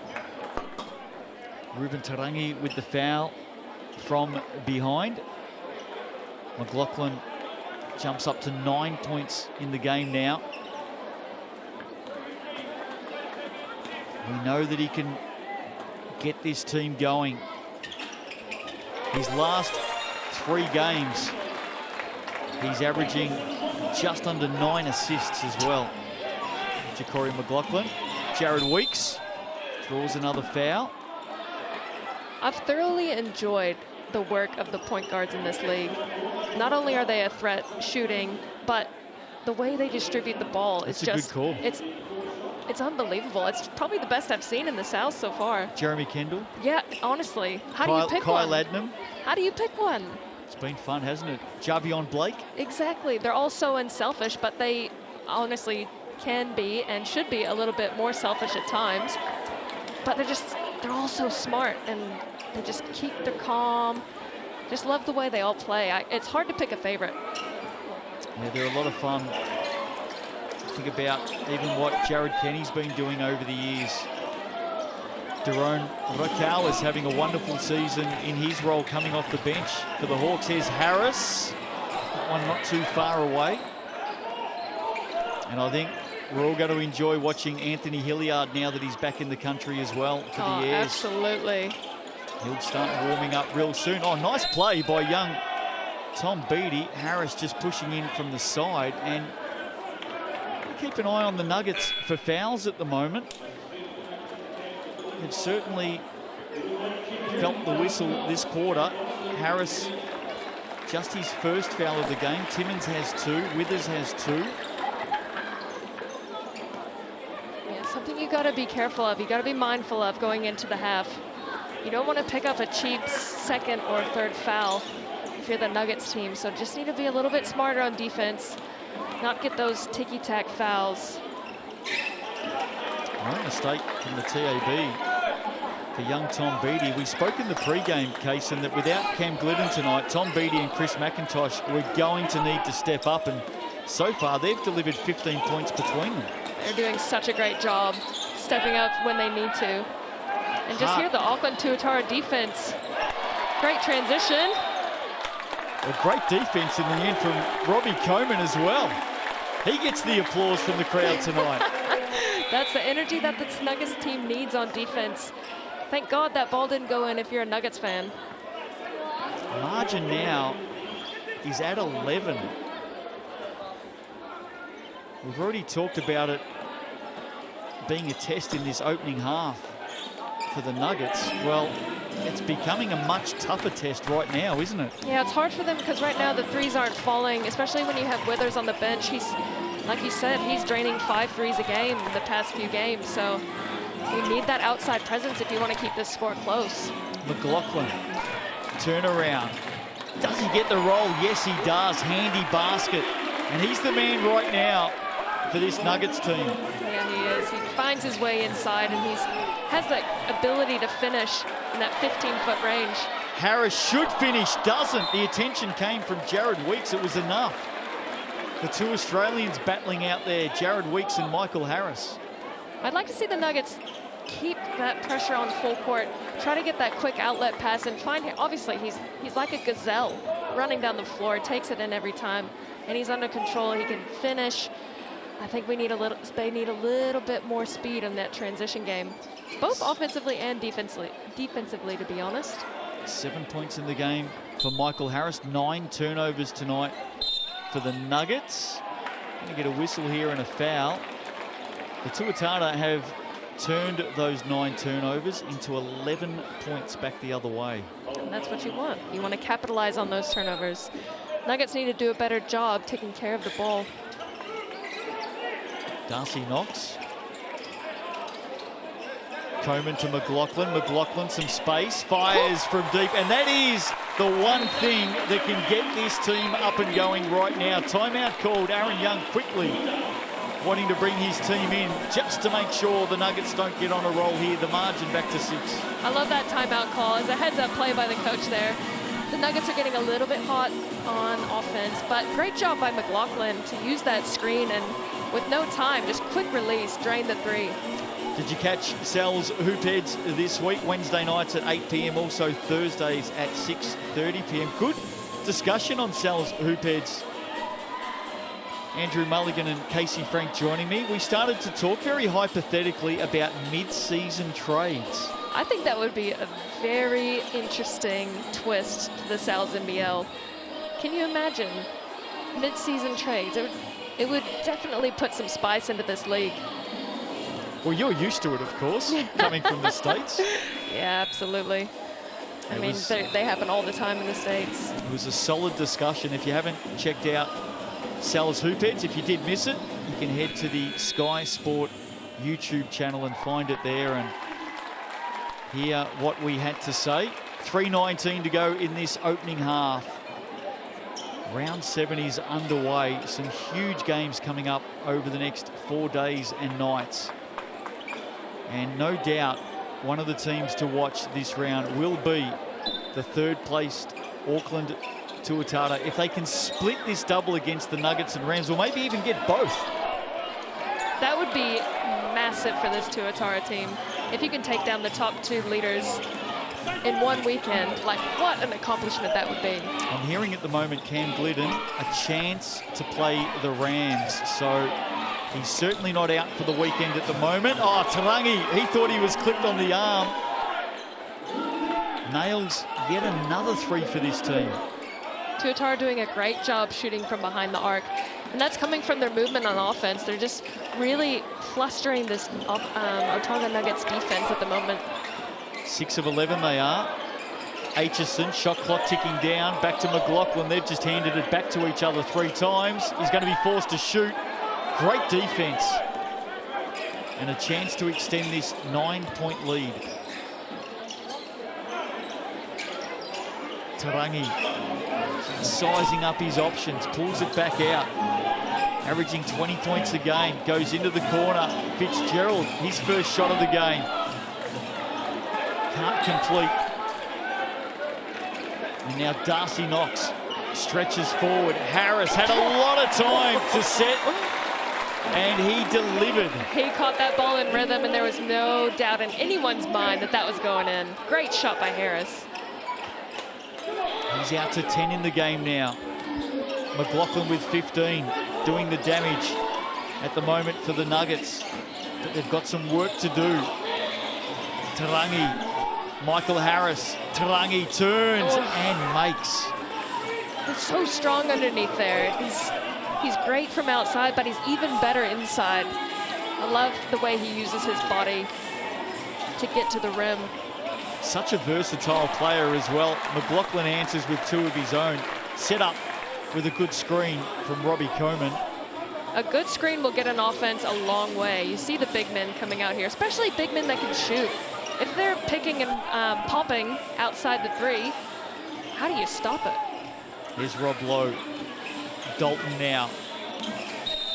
Speaker 1: Ruben Tarangi with the foul from behind. McLaughlin jumps up to 9 points in the game now. We know that he can get this team going. His last 3 games, he's averaging just under 9 assists as well. Ja'Cory McLaughlin. Jared Weeks draws another foul.
Speaker 2: I've thoroughly enjoyed the work of the point guards in this league. Not only are they a threat shooting, but the way they distribute the ball is just,
Speaker 1: a good call.
Speaker 2: It's unbelievable. It's probably the best I've seen in the South so far.
Speaker 1: Jeremy Kendall.
Speaker 2: Yeah, honestly. How do you pick
Speaker 1: Kyle
Speaker 2: one?
Speaker 1: Adnam.
Speaker 2: How do you pick one?
Speaker 1: It's been fun, hasn't it? Javion Blake.
Speaker 2: Exactly. They're all so unselfish, but they honestly can be and should be a little bit more selfish at times. But they're all so smart, and they just keep their calm. Just love the way they all play. It's hard to pick a favorite.
Speaker 1: Yeah, they're a lot of fun. Think about even what Jared Kenny's been doing over the years. Daron Rakau is having a wonderful season in his role coming off the bench for the Hawks. Here's Harris. That one not too far away. And I think we're all going to enjoy watching Anthony Hilliard now that he's back in the country as well for the Airs.
Speaker 2: Absolutely.
Speaker 1: He'll start warming up real soon. Oh, nice play by young Tom Beattie. Harris just pushing in from the side, and keep an eye on the Nuggets for fouls at the moment. They've certainly felt the whistle this quarter. Harris, just his first foul of the game. Timmins has 2, Withers has 2.
Speaker 2: Yeah, something you got to be careful of. You got to be mindful of going into the half. You don't want to pick up a cheap second or third foul if you're the Nuggets team. So just need to be a little bit smarter on defense. Not get those ticky-tack fouls.
Speaker 1: No mistake from the TAB for young Tom Beattie. We spoke in the pre-game, Kaysen, that without Cam Glidden tonight, Tom Beattie and Chris McIntosh were going to need to step up, and so far they've delivered 15 points between them.
Speaker 2: They're doing such a great job stepping up when they need to. And just here, the Auckland Tuatara defense. Great transition.
Speaker 1: A great defense in the end from Robbie Coleman as well. He gets the applause from the crowd tonight.
Speaker 2: That's the energy that this Nuggets team needs on defense. Thank God that ball didn't go in if you're a Nuggets fan.
Speaker 1: Margin now is at 11. We've already talked about it being a test in this opening half for the Nuggets. Well, it's becoming a much tougher test right now, isn't it?
Speaker 2: Yeah, it's hard for them because right now the threes aren't falling, especially when you have Withers on the bench. He's, like you said, he's draining 5 threes a game in the past few games. So you need that outside presence if you want to keep this score close.
Speaker 1: McLaughlin, turnaround. Does he get the roll? Yes, he does. Handy basket. And he's the man right now for this Nuggets team.
Speaker 2: Yeah, he is. He finds his way inside, and he has that ability to finish in that 15-foot range.
Speaker 1: Harris should finish, doesn't. The attention came from Jared Weeks. It was enough. The 2 Australians battling out there, Jared Weeks and Michael Harris.
Speaker 2: I'd like to see the Nuggets keep that pressure on full court, try to get that quick outlet pass and find him. Obviously, he's like a gazelle running down the floor, takes it in every time, and he's under control. He can finish. I think they need a little bit more speed in that transition game, both offensively and defensively, to be honest.
Speaker 1: 7 points in the game for Michael Harris. 9 turnovers tonight for the Nuggets. Going to get a whistle here and a foul. The Tuatara have turned those 9 turnovers into 11 points back the other way.
Speaker 2: And that's what you want. You want to capitalize on those turnovers. Nuggets need to do a better job taking care of the ball.
Speaker 1: Darcy Knox. Coleman to McLaughlin. McLaughlin, some space, fires from deep, and that is the one thing that can get this team up and going right now. Timeout called. Aaron Young quickly wanting to bring his team in just to make sure the Nuggets don't get on a roll here. The margin back to 6.
Speaker 2: I love that timeout call. As a heads-up play by the coach there. The Nuggets are getting a little bit hot on offense, but great job by McLaughlin to use that screen and with no time, just quick release, drain the 3.
Speaker 1: Did you catch Sal's Hoop Heads this week? Wednesday nights at 8 p.m, also Thursdays at 6:30 p.m. Good discussion on Sal's Hoop Heads. Andrew Mulligan and Casey Frank joining me. We started to talk very hypothetically about mid-season trades.
Speaker 2: I think that would be a very interesting twist to the Sal's NBL. Can you imagine mid-season trades? It would definitely put some spice into this league.
Speaker 1: Well, you're used to it, of course, coming from the States.
Speaker 2: Yeah, absolutely. I mean, they happen all the time in the States.
Speaker 1: It was a solid discussion. If you haven't checked out Sal's Hoop Heads, if you did miss it, you can head to the Sky Sport YouTube channel and find it there and hear what we had to say. 3:19 to go in this opening half. Round 7 is underway. Some huge games coming up over the next 4 days and nights. And no doubt one of the teams to watch this round will be the 3rd-placed Auckland Tuatara. If they can split this double against the Nuggets and Rams, or maybe even get both.
Speaker 2: That would be massive for this Tuatara team. If you can take down the top 2 leaders in one weekend, like what an accomplishment that would be.
Speaker 1: I'm hearing at the moment Cam Glidden a chance to play the Rams. So he's certainly not out for the weekend at the moment. Oh, Tarangi, he thought he was clipped on the arm. Nails yet another 3 for this team.
Speaker 2: Tuatara doing a great job shooting from behind the arc. And that's coming from their movement on offense. They're just really flustering this Otago Nuggets defense at the moment.
Speaker 1: 6 of 11 they are. Aitchison, shot clock ticking down. Back to McLaughlin. They've just handed it back to each other 3 times. He's going to be forced to shoot. Great defense. And a chance to extend this 9-point lead. Tarangi sizing up his options, pulls it back out. Averaging 20 points a game, goes into the corner. Fitzgerald, his first shot of the game. Can't complete. And now Darcy Knox stretches forward. Harris had a lot of time to set, and he delivered.
Speaker 2: He caught that ball in rhythm, and there was no doubt in anyone's mind that that was going in. Great shot by Harris.
Speaker 1: He's out to 10 in the game now. McLaughlin with 15, doing the damage at the moment for the Nuggets. But they've got some work to do. Tarangi, Michael Harris. Tarangi turns and makes.
Speaker 2: He's so strong underneath there. He's great from outside, but he's even better inside. I love the way he uses his body to get to the rim.
Speaker 1: Such a versatile player as well. McLaughlin answers with 2 of his own. Set up with a good screen from Robbie Coleman.
Speaker 2: A good screen will get an offense a long way. You see the big men coming out here, especially big men that can shoot. If they're picking and popping outside the 3, how do you stop it?
Speaker 1: Here's Rob Lowe. Dalton now.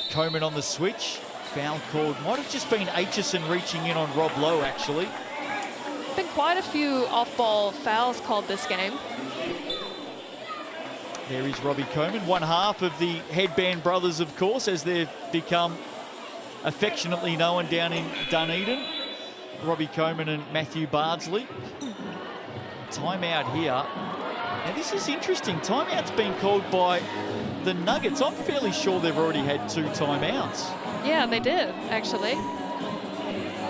Speaker 1: Coleman on the switch. Foul called. Might have just been Aitchison reaching in on Rob Lowe, actually.
Speaker 2: Been quite a few off-ball fouls called this game.
Speaker 1: There is Robbie Coleman, one half of the Headband Brothers, of course, as they've become affectionately known down in Dunedin. Robbie Coleman and Matthew Bardsley. Timeout here. Now this is interesting. Timeout's been called by the Nuggets. I'm fairly sure they've already had 2 timeouts.
Speaker 2: Yeah, they did, actually.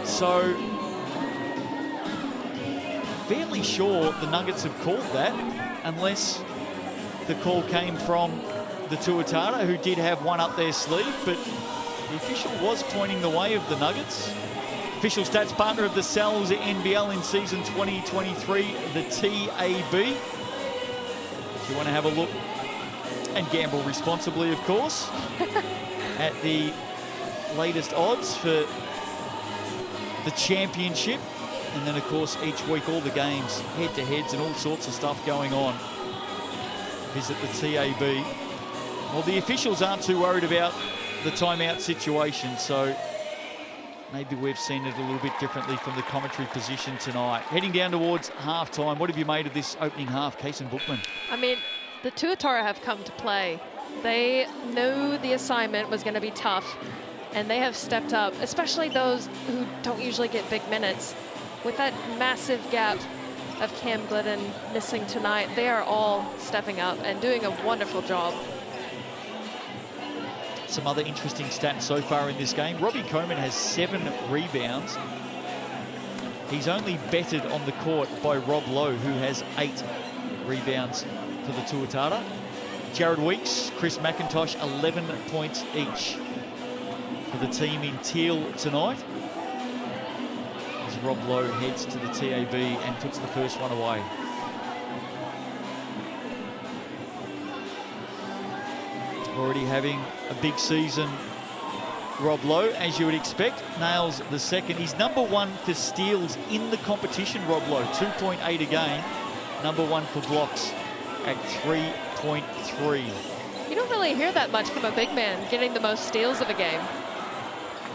Speaker 1: So, fairly sure the Nuggets have called that, unless the call came from the Tuatara, who did have one up their sleeve, but the official was pointing the way of the Nuggets. Official stats partner of the Sal's NBL in season 2023, the TAB. If you want to have a look And gamble responsibly, of course, at the latest odds for the championship. And then, of course, each week, all the games, head-to-heads and all sorts of stuff going on. Visit the TAB. Well, the officials aren't too worried about the timeout situation, so maybe we've seen it a little bit differently from the commentary position tonight. Heading down towards half-time, what have you made of this opening half, Kason Bookman?
Speaker 2: I mean, the Tuatara have come to play. They knew the assignment was going to be tough, and they have stepped up, especially those who don't usually get big minutes. With that massive gap of Cam Glidden missing tonight, they are all stepping up and doing a wonderful job.
Speaker 1: Some other interesting stats so far in this game. Robbie Coleman has 7 rebounds. He's only bettered on the court by Rob Lowe, who has 8 rebounds for the Tuatara. Jared Weeks, Chris McIntosh, 11 points each for the team in teal tonight. As Rob Lowe heads to the TAB and puts the first one away. Already having a big season. Rob Lowe, as you would expect, nails the second. He's number 1 for steals in the competition, Rob Lowe, 2.8 a game. Number 1 for blocks at 3.3.
Speaker 2: You don't really hear that much from a big man getting the most steals of a game.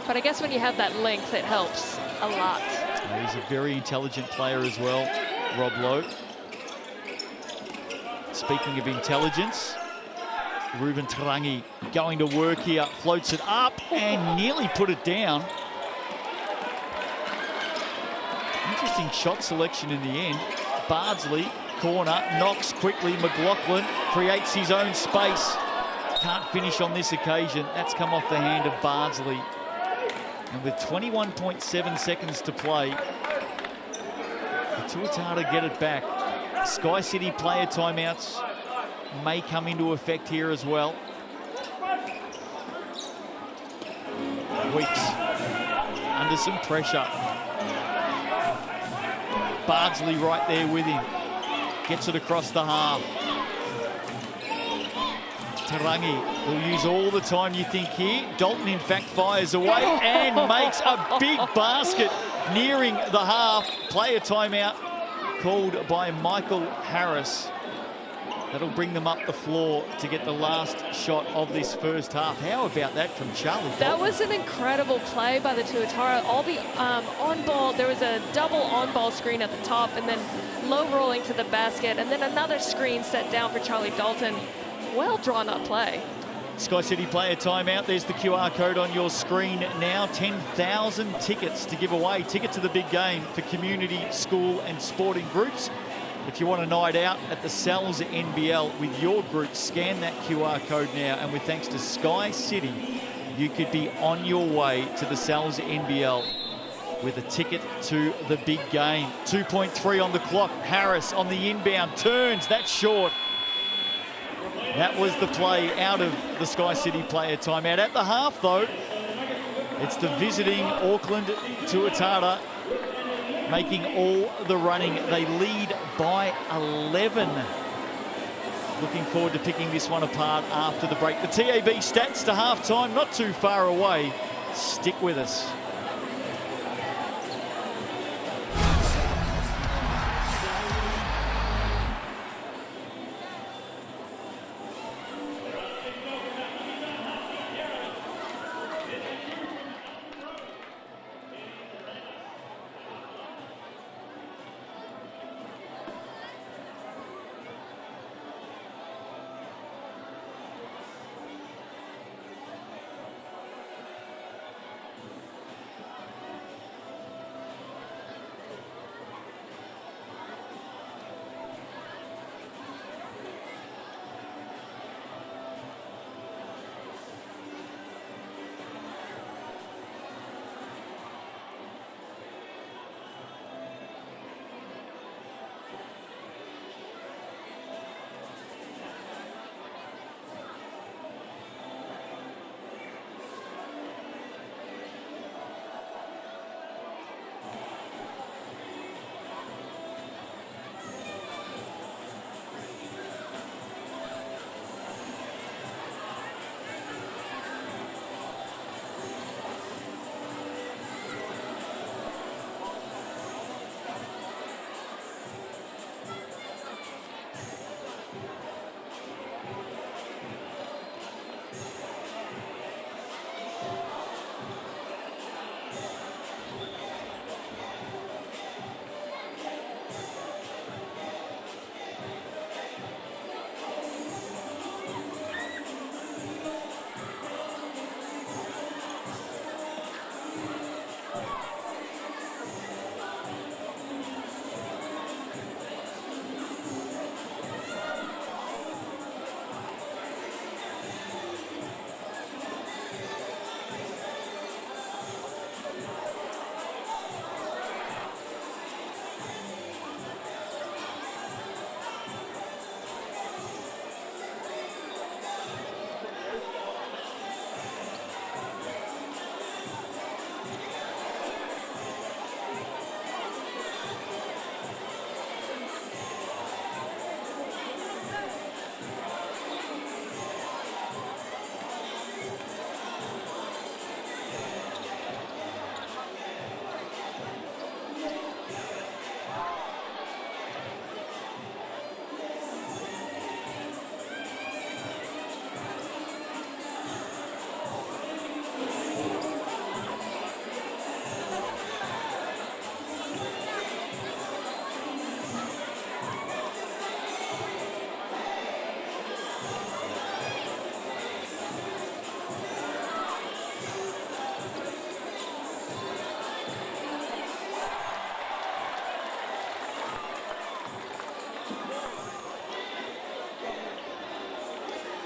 Speaker 2: But I guess when you have that length, it helps a lot.
Speaker 1: He's a very intelligent player as well, Rob Lowe. Speaking of intelligence, Ruben Tarangi going to work here, floats it up and nearly put it down. Interesting shot selection in the end. Bardsley, corner, knocks quickly. McLaughlin creates his own space. Can't finish on this occasion. That's come off the hand of Bardsley. And with 21.7 seconds to play, the Tuatara get it back. Sky City player timeouts may come into effect here as well. Weeks under some pressure. Bardsley right there with him. Gets it across the half. Tarangi will use all the time you think here. Dalton, in fact, fires away and makes a big basket nearing the half. Player timeout called by Michael Harris. That'll bring them up the floor to get the last shot of this first half. How about that from Charlie?
Speaker 2: That was an incredible play by the Tuatara. All the on-ball, there was a double on-ball screen at the top and then low rolling to the basket and then another screen set down for Charlie Dalton. Well drawn up play.
Speaker 1: Sky City player timeout. There's the QR code on your screen now. 10,000 tickets to give away. Ticket to the big game for community, school and sporting groups. If you want a night out at the NZNBL with your group, scan that QR code now. And with thanks to Sky City, you could be on your way to the NZNBL with a ticket to the big game. 2.3 on the clock. Harris on the inbound, turns, that's short. That was the play out of the Sky City player timeout. At the half, though, it's the visiting Auckland Tuatara making all the running. They lead by 11. Looking forward to picking this one apart after the break. The TAB stats to halftime, not too far away. Stick with us.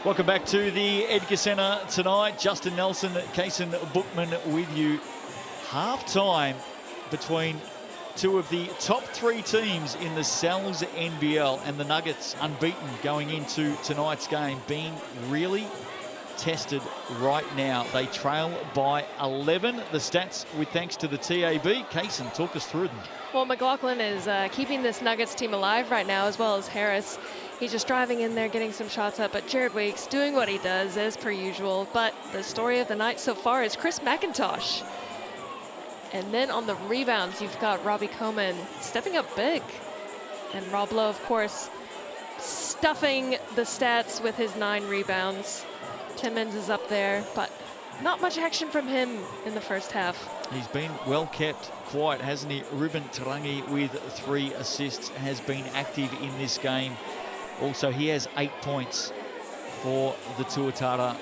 Speaker 1: Welcome back to the Edgar Centre tonight. Justin Nelson, Kason Bookman with you. Half-time between two of the top three teams in the Sal's NBL, and the Nuggets unbeaten going into tonight's game, being really tested right now. They trail by 11. The stats with thanks to the TAB. Kason, talk us through them.
Speaker 2: Well, McLaughlin is keeping this Nuggets team alive right now, as well as Harris. He's just driving in there, getting some shots up, but Jared Weeks doing what he does as per usual. But the story of the night so far is Chris McIntosh. And then on the rebounds, you've got Robbie Coleman stepping up big. And Rob Lowe, of course, stuffing the stats with his 9 rebounds. Timmins is up there, but not much action from him in the first half.
Speaker 1: He's been well kept quiet, hasn't he? Ruben Tarangi with 3 assists has been active in this game. Also, he has 8 points for the Tuatara.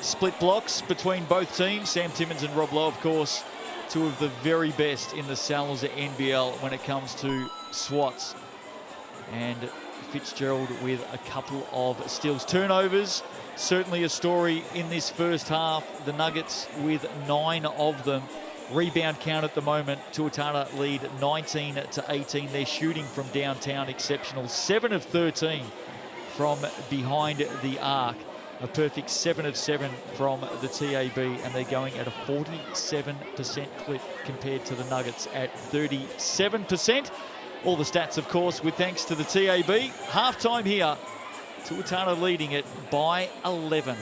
Speaker 1: Split blocks between both teams. Sam Timmins and Rob Lowe, of course, two of the very best in the Sal's NBL when it comes to swats. And Fitzgerald with a couple of steals. Turnovers, certainly a story in this first half. The Nuggets with 9 of them. Rebound count at the moment, Tuatara lead 19-18. They're shooting from downtown exceptional. 7 of 13 from behind the arc. A perfect 7 of 7 from the TAB, and they're going at a 47% clip compared to the Nuggets at 37%. All the stats, of course, with thanks to the TAB. Halftime here, Tuatara leading it by 11.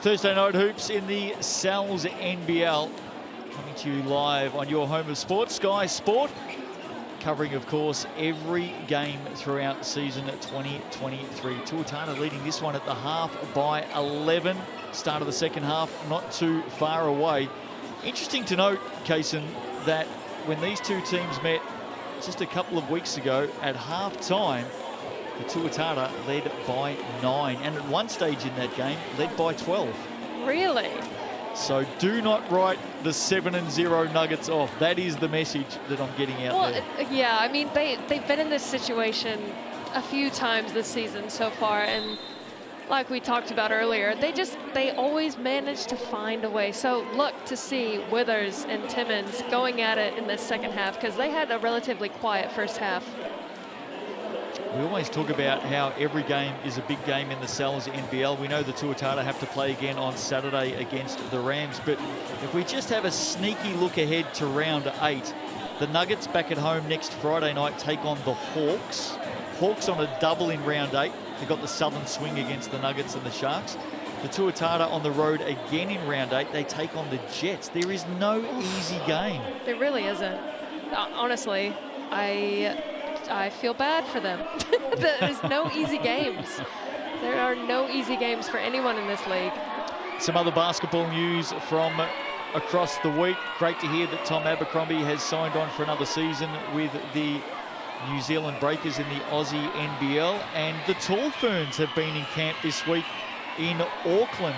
Speaker 1: Thursday night hoops in the Sal's NBL. coming to you live on your home of sports, Sky Sport. Covering, of course, every game throughout season 2023. Tuatara leading this one at the half by 11. Start of the second half, not too far away. Interesting to note, Kaysen, that when these two teams met just a couple of weeks ago at half-time, the Tuatara led by 9. And at one stage in that game, led by 12.
Speaker 2: Really?
Speaker 1: So do not write the 7-0 Nuggets off. That is the message that I'm getting out there.
Speaker 2: Yeah, I mean, they've been in this situation a few times this season so far, and like we talked about earlier, they always manage to find a way. So look to see Withers and Timmins going at it in the second half, because they had a relatively quiet first half.
Speaker 1: We always talk about how every game is a big game in the Sal's NBL. We know the Tuatara have to play again on Saturday against the Rams, but if we just have a sneaky look ahead to round 8, the Nuggets back at home next Friday night take on the Hawks. Hawks on a double in round 8. They've got the southern swing against the Nuggets and the Sharks. The Tuatara on the road again in round 8. They take on the Jets. There is no easy game.
Speaker 2: There really isn't. Honestly, I feel bad for them. There's no easy games. There are no easy games for anyone in this league.
Speaker 1: Some other basketball news from across the week. Great to hear that Tom Abercrombie has signed on for another season with the New Zealand Breakers in the Aussie NBL. And the Tall Ferns have been in camp this week in Auckland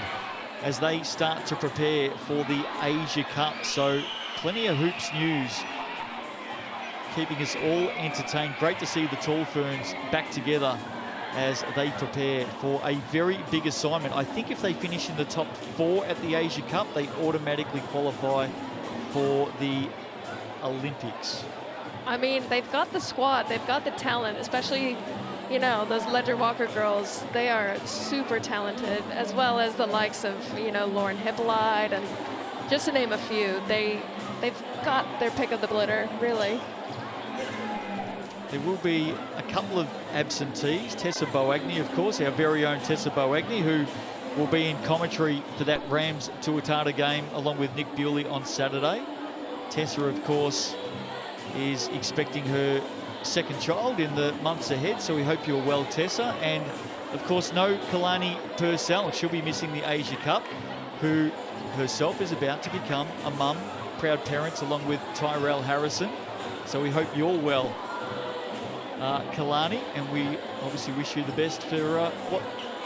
Speaker 1: as they start to prepare for the Asia Cup. So plenty of hoops news keeping us all entertained. Great to see the Tall Ferns back together as they prepare for a very big assignment. I think if they finish in the top 4 at the Asia Cup, they automatically qualify for the Olympics.
Speaker 2: I mean, they've got the squad, they've got the talent, especially, you know, those Ledger Walker girls. They are super talented, as well as the likes of, you know, Lauren Hippolyte, and just to name a few. They've got their pick of the litter, really.
Speaker 1: There will be a couple of absentees. Tessa Boagni, of course, our very own Tessa Boagni, who will be in commentary for that Rams Tuatara game along with Nick Bewley on Saturday. Tessa, of course, is expecting her second child in the months ahead, so we hope you're well, Tessa. And, of course, no Kalani Purcell. She'll be missing the Asia Cup, who herself is about to become a mum, proud parents, along with Tyrell Harrison. So we hope you're well, Kalani, and we obviously wish you the best for what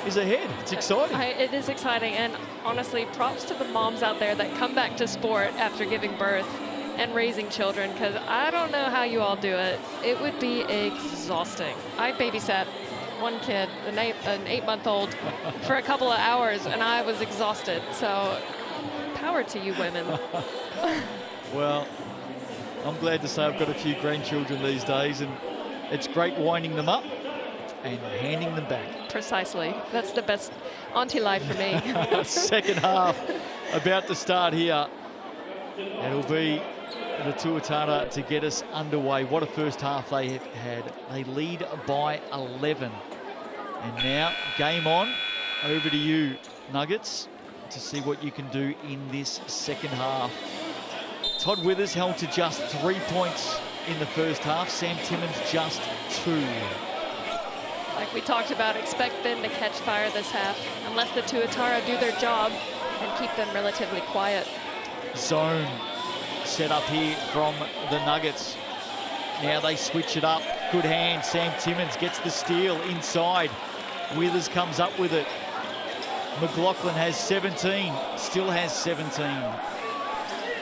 Speaker 1: is ahead. It's exciting.
Speaker 2: It is exciting, and honestly, props to the moms out there that come back to sport after giving birth and raising children, because I don't know how you all do it. It would be exhausting. I babysat one kid, an 8-month-old, for a couple of hours, and I was exhausted. So power to you women.
Speaker 1: Well, I'm glad to say I've got a few grandchildren these days, and it's great winding them up and handing them back.
Speaker 2: Precisely. That's the best auntie life for me.
Speaker 1: Second half about to start here. It'll be the Tuatara to get us underway. What a first half they have had. They lead by 11. And now, game on. Over to you, Nuggets, to see what you can do in this second half. Todd Withers held to just 3 points in the first half. Sam Timmins just 2.
Speaker 2: Like we talked about, expect them to catch fire this half, unless the Tuatara do their job and keep them relatively quiet.
Speaker 1: Zone set up here from the Nuggets. Now they switch it up. Good hand. Sam Timmins gets the steal inside. Withers comes up with it. McLaughlin has 17, still has 17.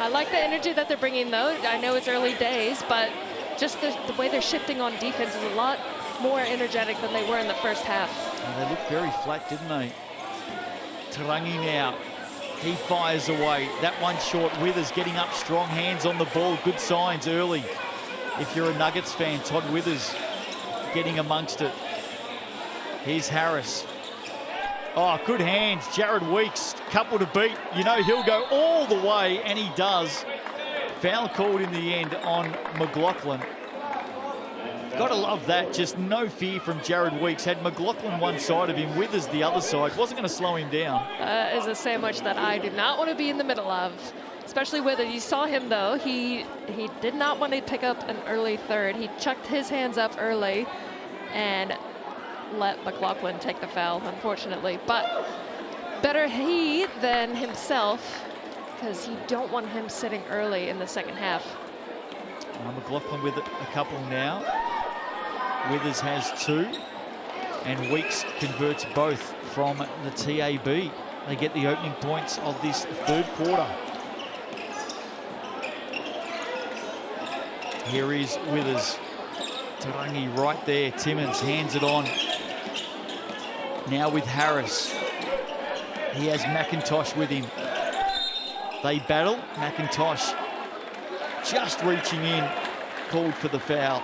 Speaker 2: I like the energy that they're bringing, though. I know it's early days, but just the way they're shifting on defense is a lot more energetic than they were in the first half.
Speaker 1: And they looked very flat, didn't they? Tarangi now. He fires away. That one short. Withers getting up strong, hands on the ball. Good signs early. If you're a Nuggets fan, Todd Withers getting amongst it. Here's Harris. Oh, good hands. Jared Weeks, couple to beat. You know he'll go all the way, and he does. Foul called in the end on McLaughlin. Got to love that. Just no fear from Jared Weeks. Had McLaughlin one side of him, Withers the other side. Wasn't going to slow him down.
Speaker 2: Is a sandwich that I do not want to be in the middle of. especially with it. You saw him though. He did not want to pick up an early third. He chucked his hands up early and let McLaughlin take the foul, unfortunately. But better he than himself, because you don't want him sitting early in the second half.
Speaker 1: McLaughlin with a couple now. Withers has 2. And Weeks converts both from the TAB. They get the opening points of this third quarter. Here is Withers. Tarangi right there. Timmins hands it on. Now with Harris. He has McIntosh with him. They battle. McIntosh just reaching in. Called for the foul.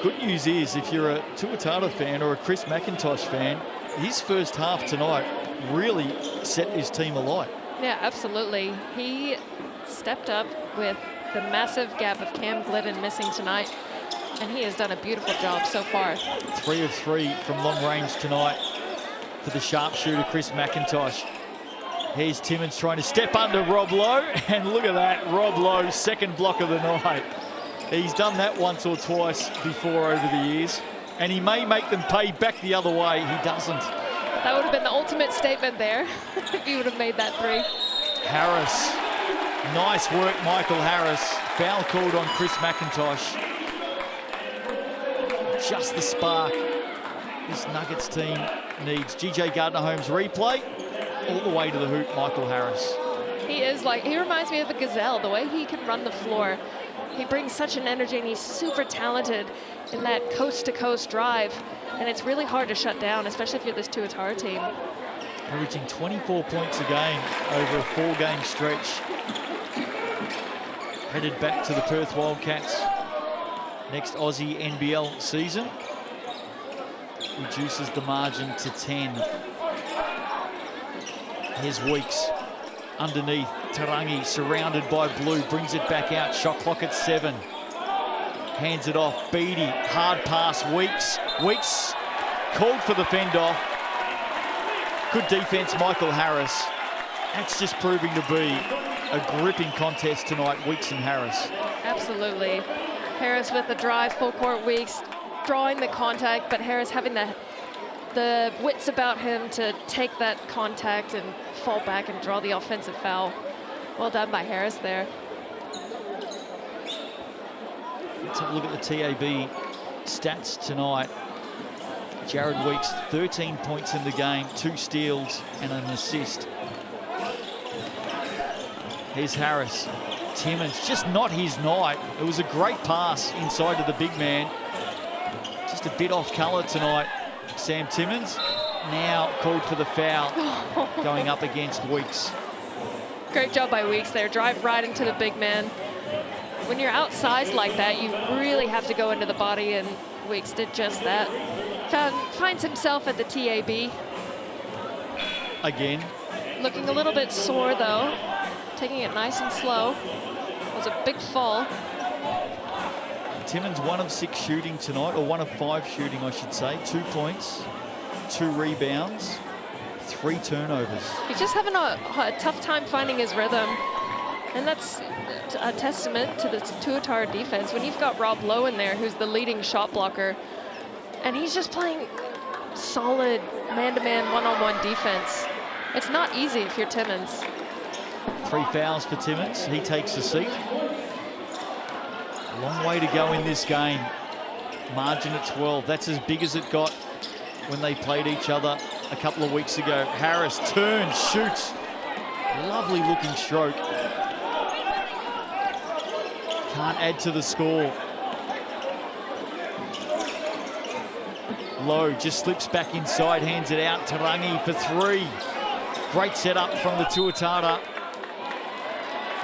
Speaker 1: Good news is, if you're a Tuatara fan or a Chris McIntosh fan, his first half tonight really set his team alight.
Speaker 2: Yeah, absolutely. He stepped up with the massive gap of Cam Glidden missing tonight, and he has done a beautiful job so far.
Speaker 1: 3 of 3 from long range tonight for the sharpshooter Chris McIntosh. Here's Timmins trying to step under Rob Lowe, and look at that, Rob Lowe, second block of the night. He's done that once or twice before over the years, and he may make them pay back the other way. He doesn't.
Speaker 2: That would have been the ultimate statement there if he would have made that 3.
Speaker 1: Harris. Nice work, Michael Harris. Foul called on Chris McIntosh. Just the spark this Nuggets team needs. GJ Gardner-Holmes replay. All the way to the hoop, Michael Harris.
Speaker 2: He reminds me of a gazelle, the way he can run the floor. He brings such an energy, and he's super talented in that coast-to-coast drive. And it's really hard to shut down, especially if you're this Tuatara team.
Speaker 1: Averaging 24 points a game over a 4-game stretch. Headed back to the Perth Wildcats next Aussie NBL season. Reduces the margin to 10. Here's Weeks. Underneath, Tarangi surrounded by blue, brings it back out, shot clock at 7. Hands it off, Beattie, hard pass, Weeks. Weeks called for the fend off. Good defense, Michael Harris. That's just proving to be a gripping contest tonight, Weeks and Harris.
Speaker 2: Absolutely. Harris with the drive, full court. Weeks drawing the contact, but Harris having the wits about him to take that contact and fall back and draw the offensive foul. Well done by Harris there.
Speaker 1: Let's have a look at the TAB stats tonight. Jared Weeks, 13 points in the game, 2 steals and an assist. Here's Harris. Timmins, just not his night. It was a great pass inside to the big man. Just a bit off colour tonight. Sam Timmins now called for the foul going up against Weeks.
Speaker 2: Great job by Weeks there. Drive right into the big man. When you're outsized like that, you really have to go into the body, and Weeks did just that. Finds himself at the TAB.
Speaker 1: Again.
Speaker 2: Looking a little bit sore though. Taking it nice and slow. It was a big fall.
Speaker 1: Timmins 1 of 6 shooting tonight, or 1 of 5 shooting, I should say. 2 points, 2 rebounds, 3 turnovers.
Speaker 2: He's just having a tough time finding his rhythm. And that's a testament to the Tuatara defense. When you've got Rob Lowe in there, who's the leading shot blocker, and he's just playing solid man-to-man, one-on-one defense. It's not easy if you're Timmins.
Speaker 1: 3 fouls for Timmins. He takes a seat. Long way to go in this game. Margin at 12. That's as big as it got when they played each other a couple of weeks ago. Harris turns, shoots. Lovely looking stroke. Can't add to the score. Lowe just slips back inside, hands it out. Tarangi for 3. Great setup from the Tuatara.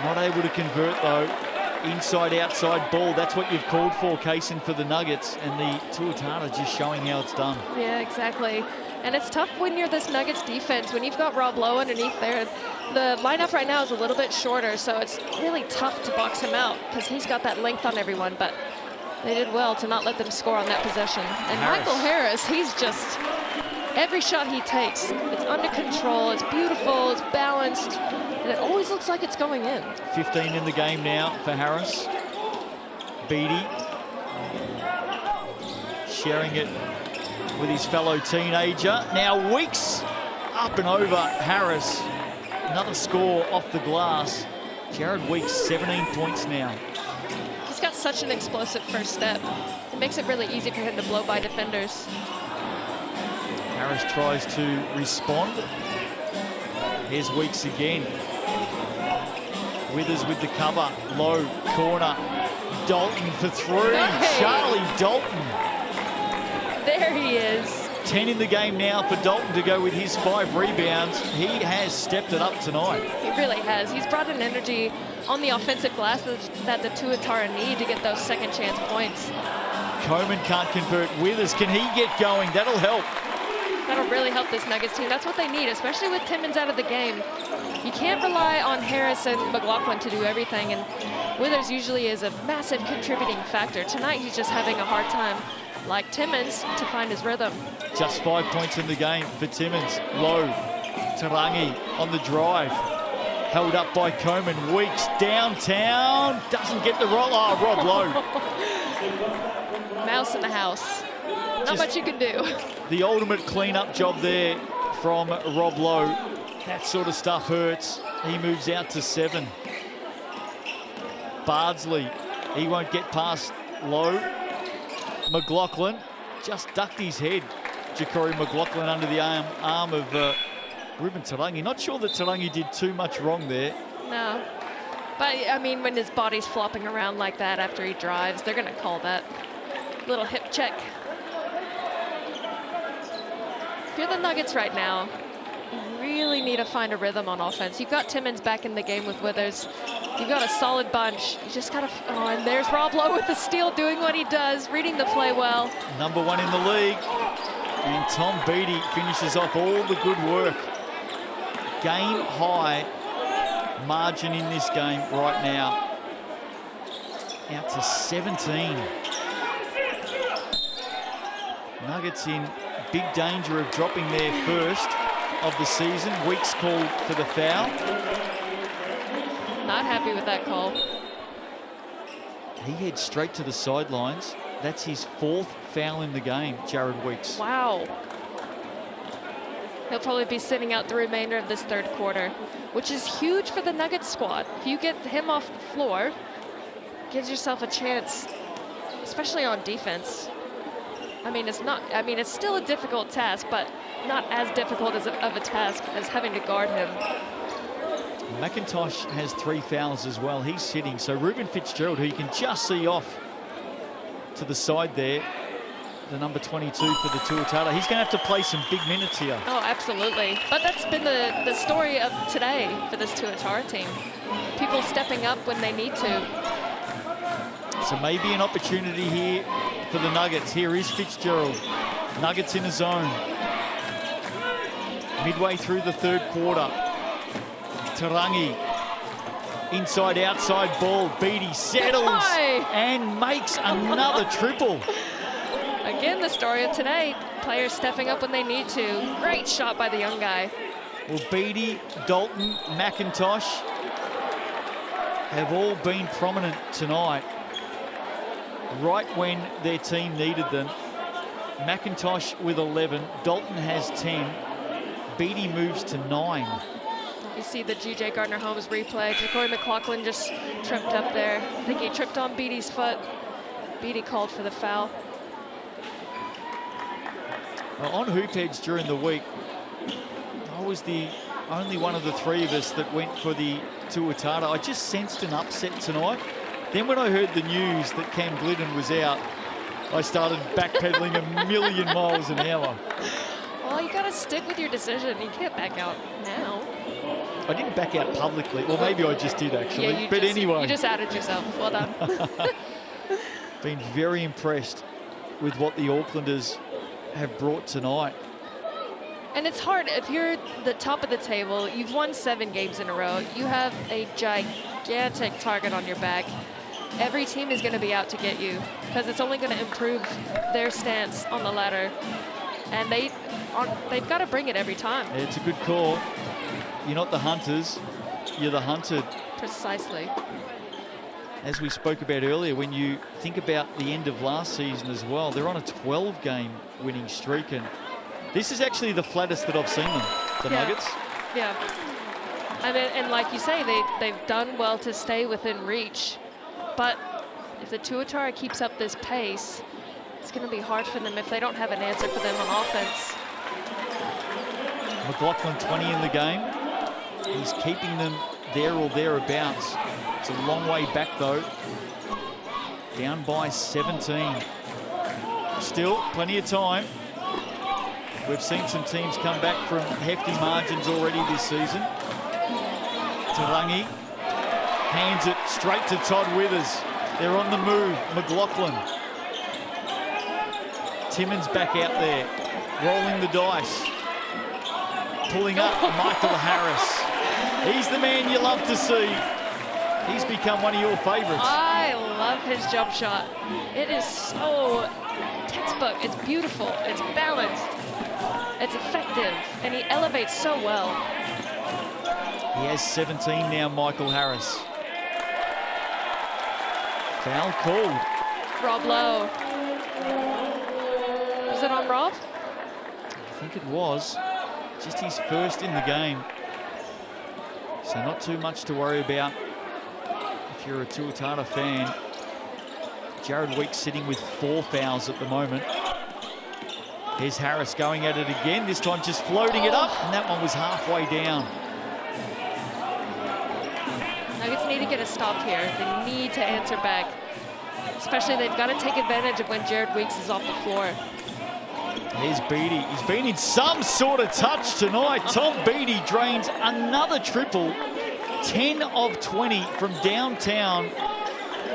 Speaker 1: Not able to convert though. Inside, outside ball. That's what you've called for, Kaysen, for the Nuggets. And the Tuatara just showing how it's done.
Speaker 2: Yeah, exactly. And it's tough when you're this Nuggets defense. When you've got Rob Lowe underneath there, the lineup right now is a little bit shorter, so it's really tough to box him out because he's got that length on everyone. But they did well to not let them score on that possession. And
Speaker 1: Harris.
Speaker 2: Michael Harris, he's just Every shot he takes, it's under control, it's beautiful, it's balanced, and it always looks like it's going in.
Speaker 1: 15 in the game now for Harris. Beattie sharing it with his fellow teenager. Now Weeks up and over Harris. Another score off the glass. Jared Weeks, 17 points now.
Speaker 2: He's got such an explosive first step. It makes it really easy for him to blow by defenders.
Speaker 1: Harris tries to respond. Here's Weeks again. Withers with the cover. Low corner. Dalton for three.
Speaker 2: Hey.
Speaker 1: Charlie Dalton.
Speaker 2: There he is.
Speaker 1: 10 in the game now for Dalton to go with his 5 rebounds. He has stepped it up tonight.
Speaker 2: He really has. He's brought an energy on the offensive glass that the Tuatara need to get those second chance points.
Speaker 1: Coleman can't convert. Withers, can he get going? That'll help.
Speaker 2: That'll really help this Nuggets team. That's what they need, especially with Timmons out of the game. You can't rely on Harris and McLaughlin to do everything, and Withers usually is a massive contributing factor. Tonight, he's just having a hard time, like Timmons, to find his rhythm.
Speaker 1: Just 5 points in the game for Timmons. Low. Tarangi on the drive. Held up by Coleman. Weeks downtown. Doesn't get the roll. Oh, Rob Lowe.
Speaker 2: Mouse in the house. Not much you can do.
Speaker 1: The ultimate clean-up job there from Rob Lowe. That sort of stuff hurts. He moves out to 7. Bardsley, he won't get past Lowe. McLaughlin just ducked his head. Ja'Cory McLaughlin under the arm of Ruben Tarangi. Not sure that Tarangi did too much wrong there.
Speaker 2: No. But, I mean, when his body's flopping around like that after he drives, they're going to call that little hip check. If you're the Nuggets right now, you really need to find a rhythm on offense. You've got Timmons back in the game with Withers. You've got a solid bunch. You just got to... Oh, and there's Rob Lowe with the steal, doing what he does, reading the play well.
Speaker 1: Number 1 in the league. And Tom Beattie finishes off all the good work. Game high margin in this game right now. Out to 17. Nuggets in big danger of dropping their first of the season. Weeks called for the foul.
Speaker 2: Not happy with that call.
Speaker 1: He heads straight to the sidelines. That's his 4th foul in the game, Jared Weeks.
Speaker 2: Wow. He'll probably be sitting out the remainder of this third quarter, which is huge for the Nuggets squad. If you get him off the floor, gives yourself a chance, especially on defense. I mean, it's still a difficult task, but not as difficult of a task as having to guard him.
Speaker 1: McIntosh has 3 fouls as well. He's sitting. So Ruben Fitzgerald, who you can just see off to the side there, the number 22 for the Tuatara. He's going to have to play some big minutes here.
Speaker 2: Oh, absolutely. But that's been the story of today for this Tuatara team. People stepping up when they need to.
Speaker 1: So maybe an opportunity here for the Nuggets. Here is Fitzgerald. Nuggets in a zone. Midway through the third quarter. Tarangi. Inside, outside ball. Beattie settles and makes another triple.
Speaker 2: Again, the story of today. Players stepping up when they need to. Great shot by the young guy.
Speaker 1: Well, Beattie, Dalton, McIntosh have all been prominent tonight. Right when their team needed them. McIntosh with 11. Dalton has 10. Beattie moves to 9.
Speaker 2: You see the G.J. Gardner-Holmes replay. Ja'Cory McLaughlin just tripped up there. I think he tripped on Beattie's foot. Beattie called for the foul.
Speaker 1: Well, on Hoop Heads during the week, I was the only one of the 3 of us that went for the Tuatara. I just sensed an upset tonight. Then when I heard the news that Cam Glidden was out, I started backpedaling a million miles an hour.
Speaker 2: Well, you got to stick with your decision. You can't back out now.
Speaker 1: I didn't back out publicly. Well, maybe I just did, actually.
Speaker 2: Yeah,
Speaker 1: but anyway.
Speaker 2: You just outed yourself. Well done.
Speaker 1: Been very impressed with what the Aucklanders have brought tonight.
Speaker 2: And it's hard. If you're the top of the table, you've won 7 games in a row. You have a gigantic target on your back. Every team is going to be out to get you because it's only going to improve their stance on the ladder. and they've got to bring it every time.
Speaker 1: It's a good call. You're not the hunters, you're the hunted.
Speaker 2: Precisely.
Speaker 1: As we spoke about earlier, when you think about the end of last season as well, they're on a 12-game winning streak, and this is actually the flattest that I've seen them, the Nuggets.
Speaker 2: Yeah. And like you say, they've done well to stay within reach, but if the Tuatara keeps up this pace, it's going to be hard for them if they don't have an answer for them on offense.
Speaker 1: McLaughlin 20 in the game. He's keeping them there or thereabouts. It's a long way back though. Down by 17. Still plenty of time. We've seen some teams come back from hefty margins already this season. Tarangi hands it straight to Todd Withers. They're on the move. McLaughlin. Timmins back out there, rolling the dice. Pulling up Michael Harris. He's the man you love to see. He's become one of your favorites.
Speaker 2: I love his jump shot. It is so textbook. It's beautiful. It's balanced. It's effective. And he elevates so well.
Speaker 1: He has 17 now, Michael Harris. Foul called.
Speaker 2: Rob Lowe. Was it on Rob?
Speaker 1: I think it was. Just his first in the game. So not too much to worry about if you're a Tuatara fan. Jared Weeks sitting with 4 fouls at the moment. Here's Harris going at it again, this time just floating it up, and that one was halfway down.
Speaker 2: Nuggets need to get a stop here. They need to answer back. Especially they've got to take advantage of when Jared Weeks is off the floor.
Speaker 1: Here's Beattie. He's been in some sort of touch tonight. Tom Beattie drains another triple. 10 of 20 from downtown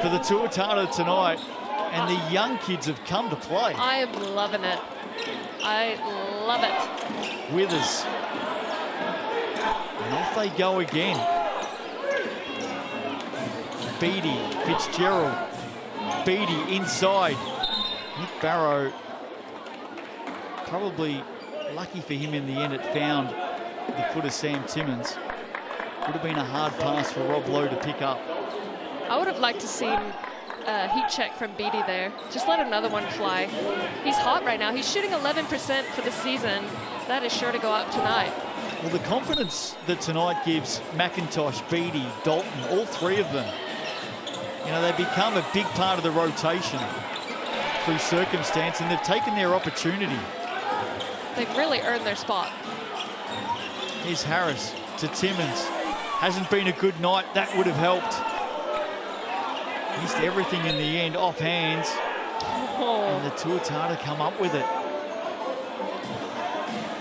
Speaker 1: for the Tuatara tonight. And the young kids have come to play.
Speaker 2: I am loving it. I love it.
Speaker 1: Withers. And off they go again. Beattie, Fitzgerald. Beattie inside. Nick Barrow. Probably lucky for him in the end, it found the foot of Sam Timmins. Would have been a hard pass for Rob Lowe to pick up.
Speaker 2: I would have liked to see a heat check from Beattie there. Just let another one fly. He's hot right now. He's shooting 11% for the season. That is sure to go up tonight.
Speaker 1: Well, the confidence that tonight gives McIntosh, Beattie, Dalton, all three of them, you know, they become a big part of the rotation through circumstance, and they've taken their opportunity.
Speaker 2: They've really earned their spot.
Speaker 1: Here's Harris to Timmins. Hasn't been a good night. That would have helped. Missed everything in the end, off hands. And the Tuatara come up with it.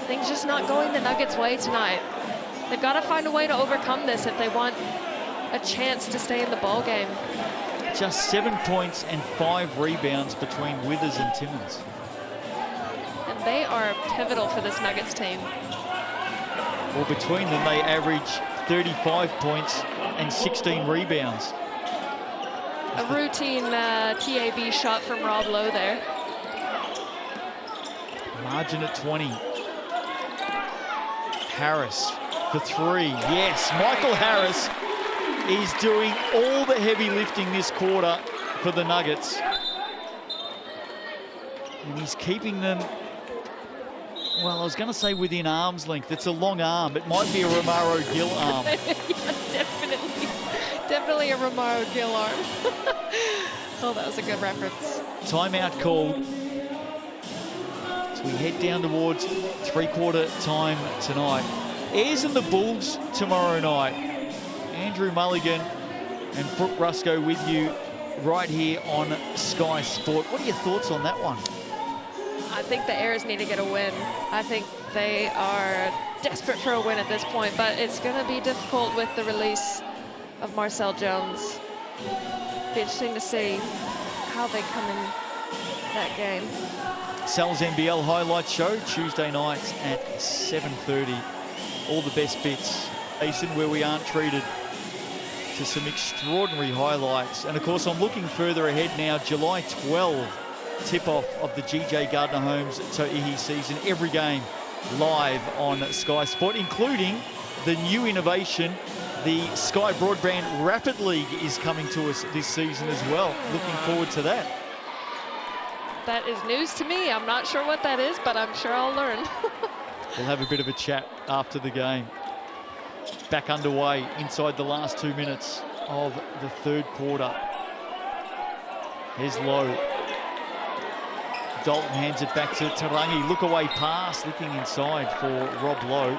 Speaker 2: Things just not going the Nuggets' way tonight. They've got to find a way to overcome this if they want a chance to stay in the ball game.
Speaker 1: Just 7 points and 5 rebounds between Withers and Timmins.
Speaker 2: And they are pivotal for this Nuggets team.
Speaker 1: Well, between them, they average 35 points and 16 rebounds.
Speaker 2: A routine TAB shot from Rob Lowe there.
Speaker 1: Margin at 20. Harris for 3. Yes, Michael Harris is doing all the heavy lifting this quarter for the Nuggets. And he's keeping them, well, I was going to say within arm's length. It's a long arm. It might be a Romaro Gill arm.
Speaker 2: Yeah, definitely a Romaro Gill arm. Oh, that was a good reference.
Speaker 1: Timeout called. So we head down towards three-quarter time tonight. Ayers and the Bulls tomorrow night. Andrew Mulligan and Brooke Rusco with you right here on Sky Sport. What are your thoughts on that one?
Speaker 2: I think the Ayers need to get a win. I think they are desperate for a win at this point, but it's going to be difficult with the release of Marcel Jones. Be interesting to see how they come in that game.
Speaker 1: Sal's NBL Highlights Show, Tuesday nights at 7:30. All the best bits. Jason, where we aren't treated to some extraordinary highlights. And of course, I'm looking further ahead now. July 12, tip-off of the GJ Gardner-Holmes To'ihi season. Every game live on Sky Sport, including the new innovation. The Sky Broadband Rapid League is coming to us this season as well. Looking forward to that.
Speaker 2: That is news to me. I'm not sure what that is, but I'm sure I'll learn.
Speaker 1: We'll have a bit of a chat after the game. Back underway inside the last 2 minutes of the third quarter. Here's Lowe. Dalton hands it back to Tarangi. Look away pass, looking inside for Rob Lowe.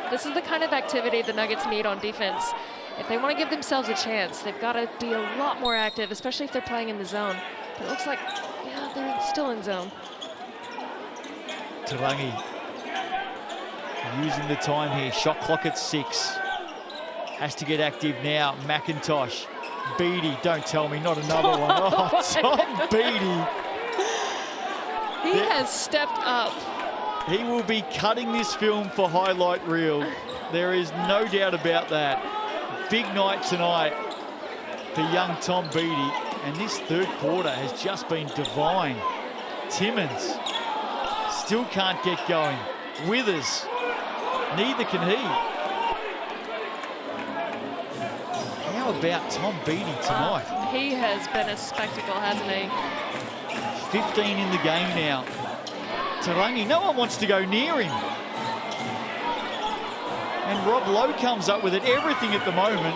Speaker 2: This is the kind of activity the Nuggets need on defense. If they want to give themselves a chance, they've got to be a lot more active, especially if they're playing in the zone. But it looks like, yeah, they're still in zone.
Speaker 1: Tarangi using the time here. Shot clock at 6. Has to get active now. McIntosh. Beattie, don't tell me, not another one. Oh, Tom Beattie.
Speaker 2: He has stepped up.
Speaker 1: He will be cutting this film for highlight reel. There is no doubt about that. Big night tonight for young Tom Beattie. And this third quarter has just been divine. Timmins still can't get going. Withers, neither can he. How about Tom Beattie tonight?
Speaker 2: He has been a spectacle, hasn't he?
Speaker 1: 15 in the game now. Tarangi, no one wants to go near him. And Rob Lowe comes up with it. Everything at the moment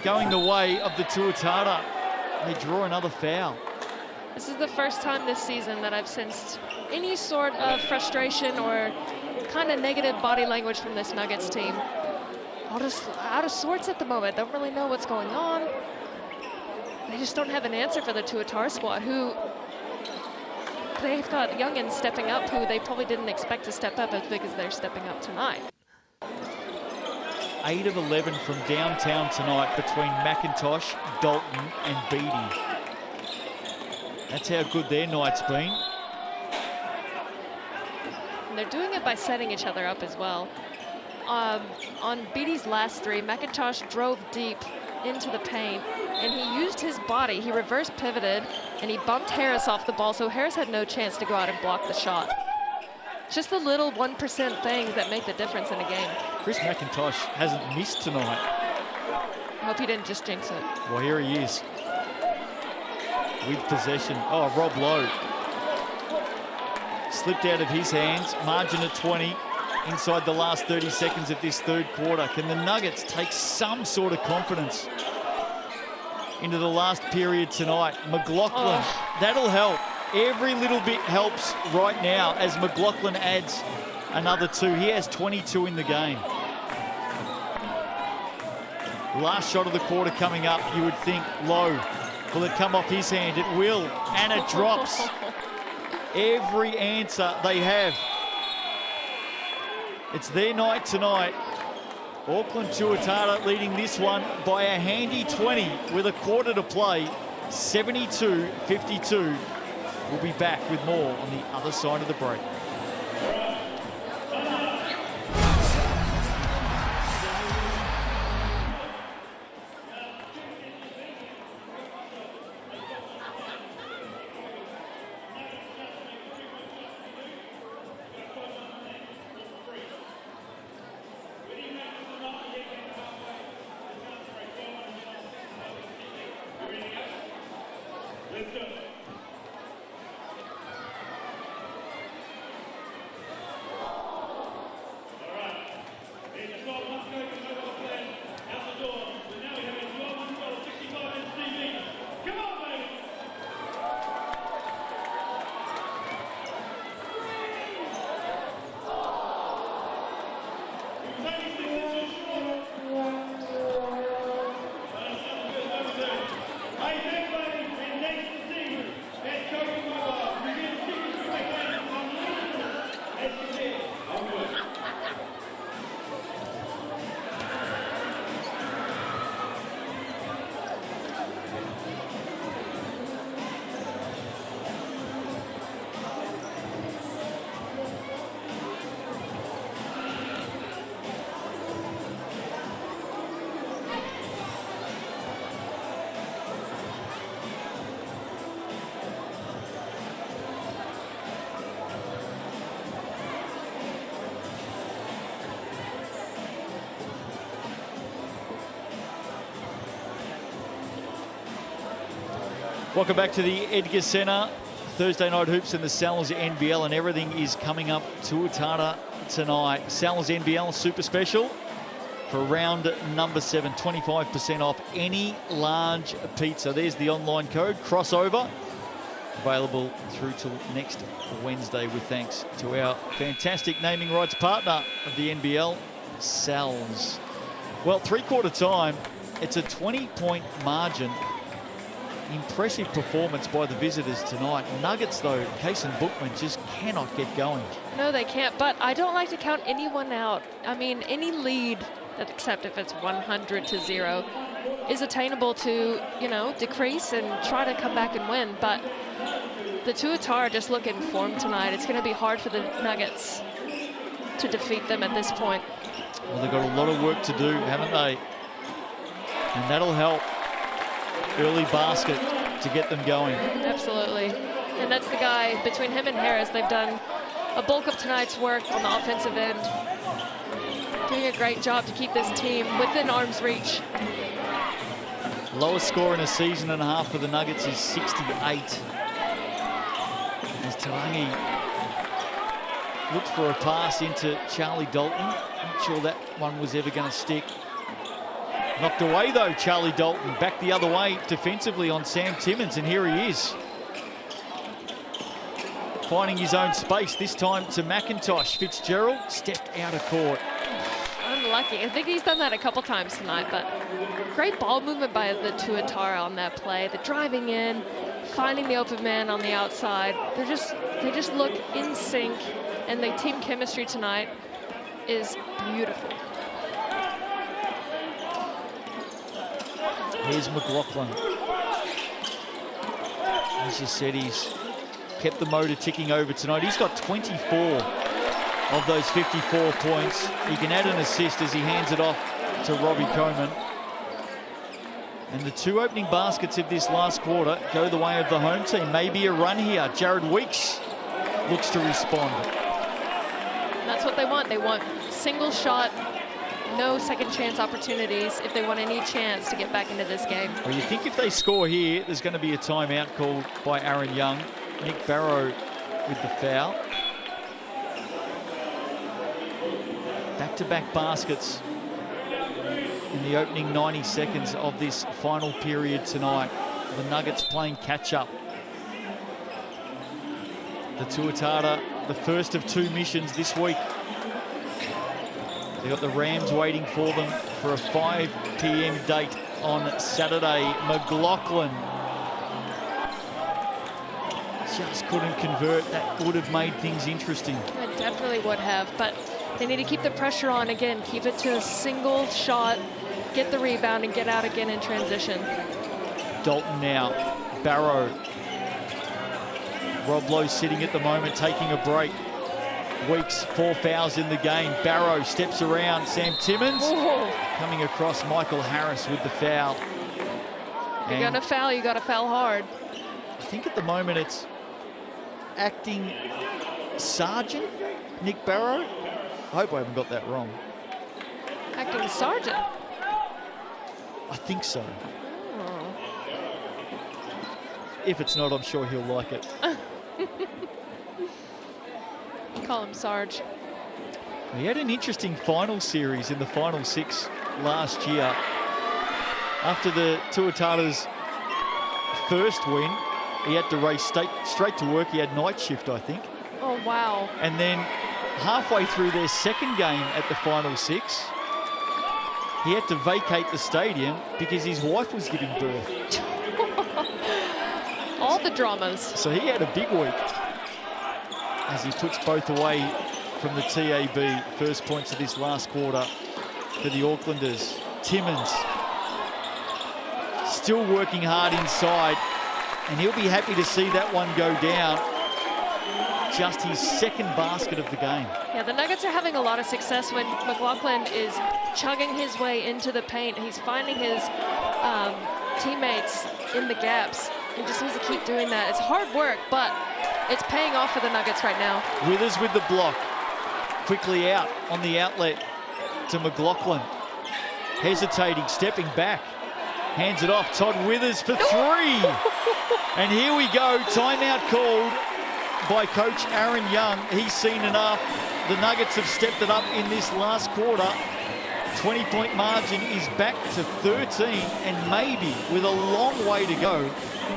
Speaker 1: going the way of the Tuatara. They draw another foul.
Speaker 2: This is the first time this season that I've sensed any sort of frustration or kind of negative body language from this Nuggets team. Out of sorts at the moment. Don't really know what's going on. They just don't have an answer for the Tuatara squad, who they've got youngins stepping up who they probably didn't expect to step up as big as they're stepping up tonight.
Speaker 1: 8 of 11 from downtown tonight between McIntosh, Dalton and Beattie. That's how good their night's been.
Speaker 2: And they're doing it by setting each other up as well. On Beattie's last 3, McIntosh drove deep into the paint, and he used his body. He reverse pivoted, and he bumped Harris off the ball, so Harris had no chance to go out and block the shot. Just the little 1% things that make the difference in a game.
Speaker 1: Chris McIntosh hasn't missed tonight.
Speaker 2: I hope he didn't just jinx it.
Speaker 1: Well, here he is with possession. Oh, Rob Lowe. Slipped out of his hands. Margin at 20 inside the last 30 seconds of this third quarter. Can the Nuggets take some sort of confidence into the last period tonight? McLaughlin, that'll help. Every little bit helps right now as McLaughlin adds another 2. He has 22 in the game. Last shot of the quarter coming up, you would think Lowe. Will it come off his hand? It will, and it drops. Every answer they have. It's their night tonight. Auckland Tuatara leading this one by a handy 20 with a quarter to play. 72-52. We'll be back with more on the other side of the break. Welcome back to the Edgar Centre. Thursday night hoops in the Sal's NBL, and everything is coming up Tuatara tonight. Sal's NBL super special for round number 7, 25% off any large pizza. There's the online code, crossover, available through till next Wednesday, with thanks to our fantastic naming rights partner of the NBL, Sal's. Well, three-quarter time, it's a 20-point margin. Impressive performance by the visitors tonight. Nuggets, though, Case and Bookman just cannot get going.
Speaker 2: No, they can't, but I don't like to count anyone out. I mean, any lead, except if it's 100-0, is attainable to, you know, decrease and try to come back and win. But the Tuatara just look in form tonight. It's going to be hard for the Nuggets to defeat them at this point.
Speaker 1: Well, they've got a lot of work to do, haven't they? And that'll help. Early basket to get them going.
Speaker 2: Absolutely. And that's the guy, between him and Harris, they've done a bulk of tonight's work on the offensive end. Doing a great job to keep this team within arm's reach.
Speaker 1: Lowest score in a season and a half for the Nuggets is 68. As Tarangi looked for a pass into Charlie Dalton. Not sure that one was ever going to stick. Knocked away, though, Charlie Dalton. Back the other way defensively on Sam Timmins, and here he is. Finding his own space, this time to McIntosh. Fitzgerald stepped out of court.
Speaker 2: Unlucky. I think he's done that a couple times tonight, but great ball movement by the Tuatara on that play. The driving in, finding the open man on the outside. They just look in sync, and the team chemistry tonight is beautiful.
Speaker 1: Here's McLaughlin. As you said, he's kept the motor ticking over tonight. He's got 24 of those 54 points. He can add an assist as he hands it off to Robbie Coleman. And the two opening baskets of this last quarter go the way of the home team. Maybe a run here. Jared Weeks looks to respond.
Speaker 2: And that's what they want. They want single shot, no second chance opportunities if they want any chance to get back into this game.
Speaker 1: Well, you think if they score here, there's going to be a timeout called by Aaron Young. Nick Barrow with the foul. Back-to-back baskets in the opening 90 seconds of this final period tonight. The Nuggets playing catch-up. The Tuatara, the first of two missions this week. They've got the Rams waiting for them for a 5 p.m. date on Saturday. McLaughlin just couldn't convert. That would have made things interesting.
Speaker 2: It definitely would have, but they need to keep the pressure on again. Keep it to a single shot, get the rebound, and get out again in transition.
Speaker 1: Dalton now. Barrow. Rob Lowe sitting at the moment, taking a break. Weeks, 4 fouls in the game. Barrow steps around Sam Timmins.
Speaker 2: Whoa.
Speaker 1: Coming across Michael Harris with the foul.
Speaker 2: You're gonna foul, you gotta foul hard.
Speaker 1: I think at the moment it's acting sergeant Nick Barrow. I hope I haven't got that wrong.
Speaker 2: Acting sergeant?
Speaker 1: I think so.
Speaker 2: Oh.
Speaker 1: If it's not, I'm sure he'll like it.
Speaker 2: Call him Sarge.
Speaker 1: He had an interesting final series in the final 6 last year. After the Tuatara's first win, he had to race straight to work. He had night shift, I think.
Speaker 2: Oh, wow.
Speaker 1: And then halfway through their second game at the final 6, he had to vacate the stadium because his wife was giving birth.
Speaker 2: All the dramas.
Speaker 1: So he had a big week as he puts both away from the TAB. First points of this last quarter for the Aucklanders. Timmins still working hard inside, and he'll be happy to see that one go down. Just his second basket of the game.
Speaker 2: Yeah, the Nuggets are having a lot of success when McLaughlin is chugging his way into the paint. He's finding his teammates in the gaps. He just needs to keep doing that. It's hard work, but it's paying off for the Nuggets right now.
Speaker 1: Withers with the block. Quickly out on the outlet to McLaughlin. Hesitating, stepping back. Hands it off. Todd Withers for three. And here we go. Timeout called by Coach Aaron Young. He's seen enough. The Nuggets have stepped it up in this last quarter. 20-point margin is back to 13, and maybe with a long way to go,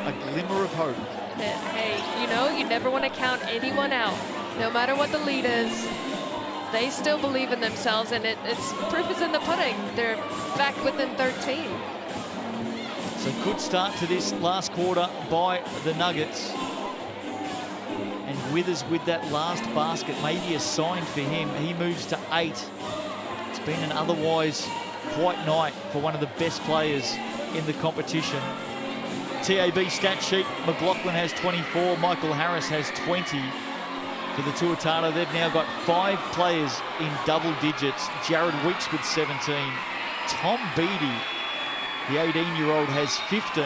Speaker 1: a glimmer of hope.
Speaker 2: Hey, you know, you never want to count anyone out. No matter what the lead is, they still believe in themselves, and it's proof is in the pudding. They're back within 13.
Speaker 1: So good start to this last quarter by the Nuggets. And Withers with that last basket, maybe a sign for him. He moves to 8. It's been an otherwise quiet night for one of the best players in the competition. TAB stat sheet, McLaughlin has 24, Michael Harris has 20. For the Tuatara, they've now got 5 players in double digits. Jared Weeks with 17. Tom Beattie, the 18-year-old, has 15.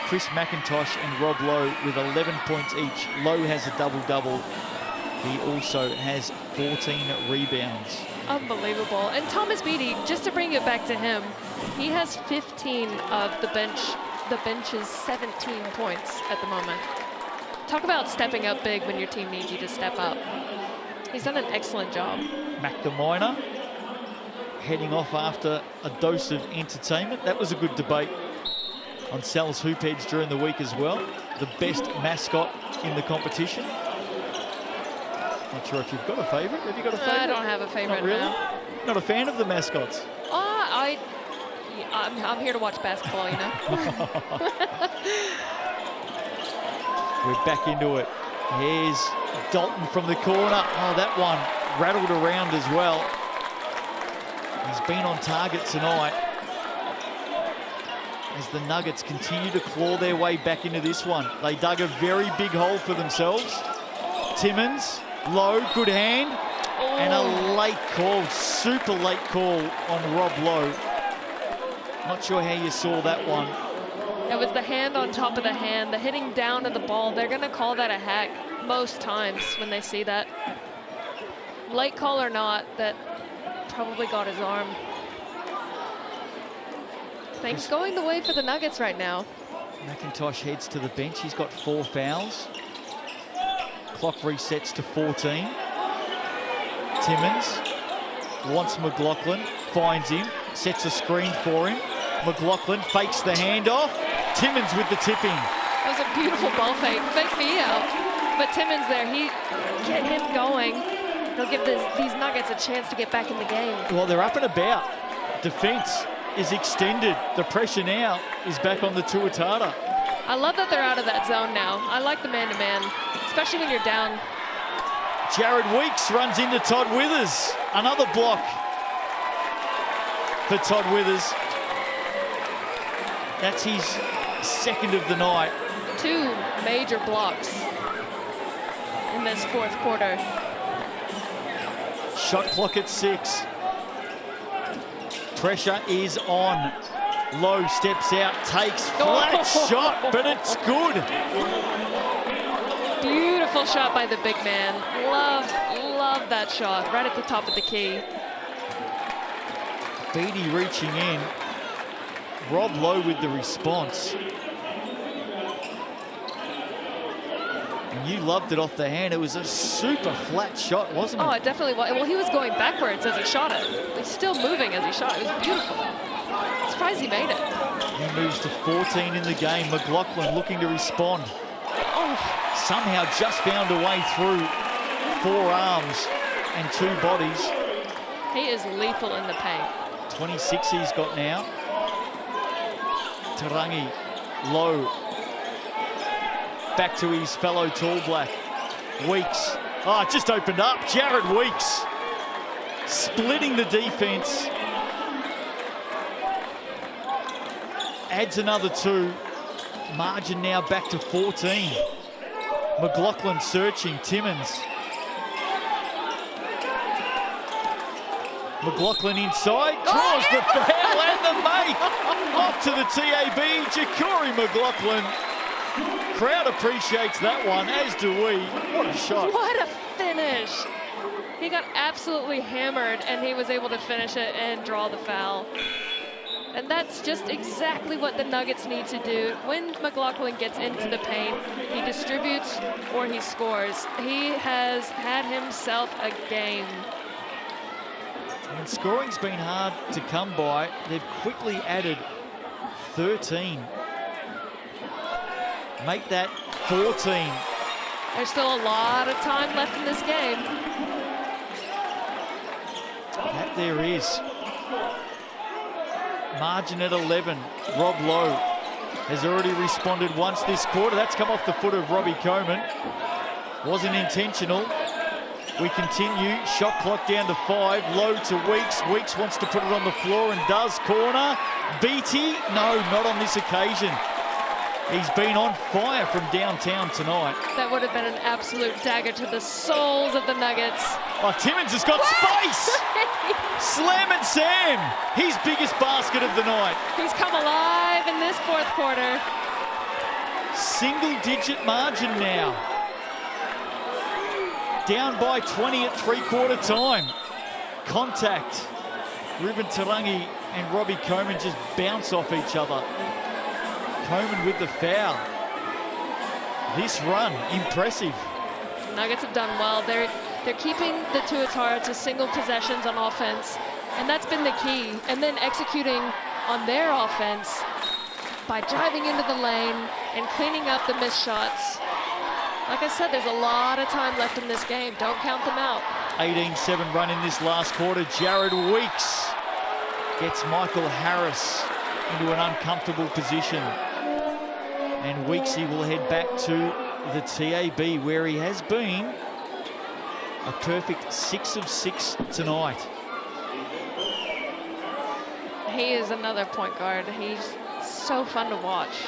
Speaker 1: Chris McIntosh and Rob Lowe with 11 points each. Lowe has a double-double. He also has 14 rebounds.
Speaker 2: Unbelievable. And Thomas Beattie, just to bring it back to him, he has 15 of the bench's 17 points at the moment. Talk about stepping up big when your team needs you to step up. He's done an excellent job.
Speaker 1: Mac the Miner heading off after a dose of entertainment. That was a good debate on Sal's Hoop Edge during the week as well. The best mascot in the competition. Not sure if you've got a favourite. Have you got a favourite?
Speaker 2: I don't have a favourite.
Speaker 1: Not really?
Speaker 2: now.
Speaker 1: Not a fan of the mascots?
Speaker 2: I'm here to watch basketball, you know.
Speaker 1: We're back into it. Here's Dalton from the corner. Oh, that one rattled around as well. He's been on target tonight as the Nuggets continue to claw their way back into this one. They dug a very big hole for themselves. Timmins, low, good hand, and a late call, super late call on Rob Lowe. Not sure how you saw that one.
Speaker 2: It was the hand on top of the hand, the hitting down of the ball. They're going to call that a hack most times when they see that. Late call or not, that probably got his arm. Things going the way for the Nuggets right now.
Speaker 1: McIntosh heads to the bench. He's got 4 fouls. Clock resets to 14. Timmins wants McLaughlin, finds him, sets a screen for him. McLaughlin fakes the handoff. Timmins with the tipping.
Speaker 2: That was a beautiful ball fake. Fake me out. But Timmins there, he get him going. He'll give these Nuggets a chance to get back in the game.
Speaker 1: Well, they're up and about. Defense is extended. The pressure now is back on the Tuatara.
Speaker 2: I love that they're out of that zone now. I like the man-to-man, especially when you're down.
Speaker 1: Jared Weeks runs into Todd Withers. Another block for Todd Withers. That's his second of the night.
Speaker 2: 2 major blocks in this 4th quarter.
Speaker 1: Shot clock at 6. Pressure is on. Lowe steps out, takes flat shot, but it's good.
Speaker 2: Beautiful shot by the big man. Love that shot, right at the top of the key.
Speaker 1: Beattie reaching in. Rob Lowe with the response. And you loved it off the hand. It was a super flat shot, wasn't it?
Speaker 2: Oh, it definitely was. Well, he was going backwards as he shot it. He's still moving as he shot it. It was beautiful. I'm surprised he made it.
Speaker 1: He moves to 14 in the game. McLaughlin looking to respond.
Speaker 2: Oh,
Speaker 1: Somehow just found a way through 4 arms and 2 bodies.
Speaker 2: he is lethal in the paint.
Speaker 1: 26 he's got now. Tarangi, Low. Back to his fellow tall black. Weeks. Oh, it just opened up. Jared Weeks splitting the defense. Adds another 2. Margin now back to 14. McLaughlin searching. Timmins. McLaughlin inside. Draws the foul and the make. Off to the TAB. Ja'Cory McLaughlin. Crowd appreciates that one, as do we. What a shot.
Speaker 2: What a finish. He got absolutely hammered, and he was able to finish it and draw the foul. And that's just exactly what the Nuggets need to do. When McLaughlin gets into the paint, he distributes or he scores. He has had himself a game.
Speaker 1: And scoring's been hard to come by. They've quickly added 13. Make that 14.
Speaker 2: There's still a lot of time left in this game.
Speaker 1: That there is. Margin at 11. Rob Lowe has already responded once this quarter. That's come off the foot of Robbie Coleman. Wasn't intentional. We continue. Shot clock down to 5. Lowe to Weeks. Weeks wants to put it on the floor and does. Corner. Beatty. No, not on this occasion. He's been on fire from downtown tonight.
Speaker 2: That would have been an absolute dagger to the souls of the Nuggets.
Speaker 1: Oh, Timmins has got space! Slam and Sam! His biggest basket of the night.
Speaker 2: He's come alive in this fourth quarter.
Speaker 1: Single-digit margin now. Down by 20 at three-quarter time. Contact. Ruben Tarangi and Robbie Coleman just bounce off each other. Coleman with the foul. This run, impressive.
Speaker 2: Nuggets have done well. They're keeping the Tuatara to single possessions on offense, and that's been the key. And then executing on their offense by driving into the lane and cleaning up the missed shots. Like I said, there's a lot of time left in this game. Don't count them out.
Speaker 1: 18-7 run in this last quarter. Jared Weeks gets Michael Harris into an uncomfortable position. And Weeksy will head back to the TAB, where he has been a perfect 6 of 6 tonight.
Speaker 2: He is another point guard. He's so fun to watch.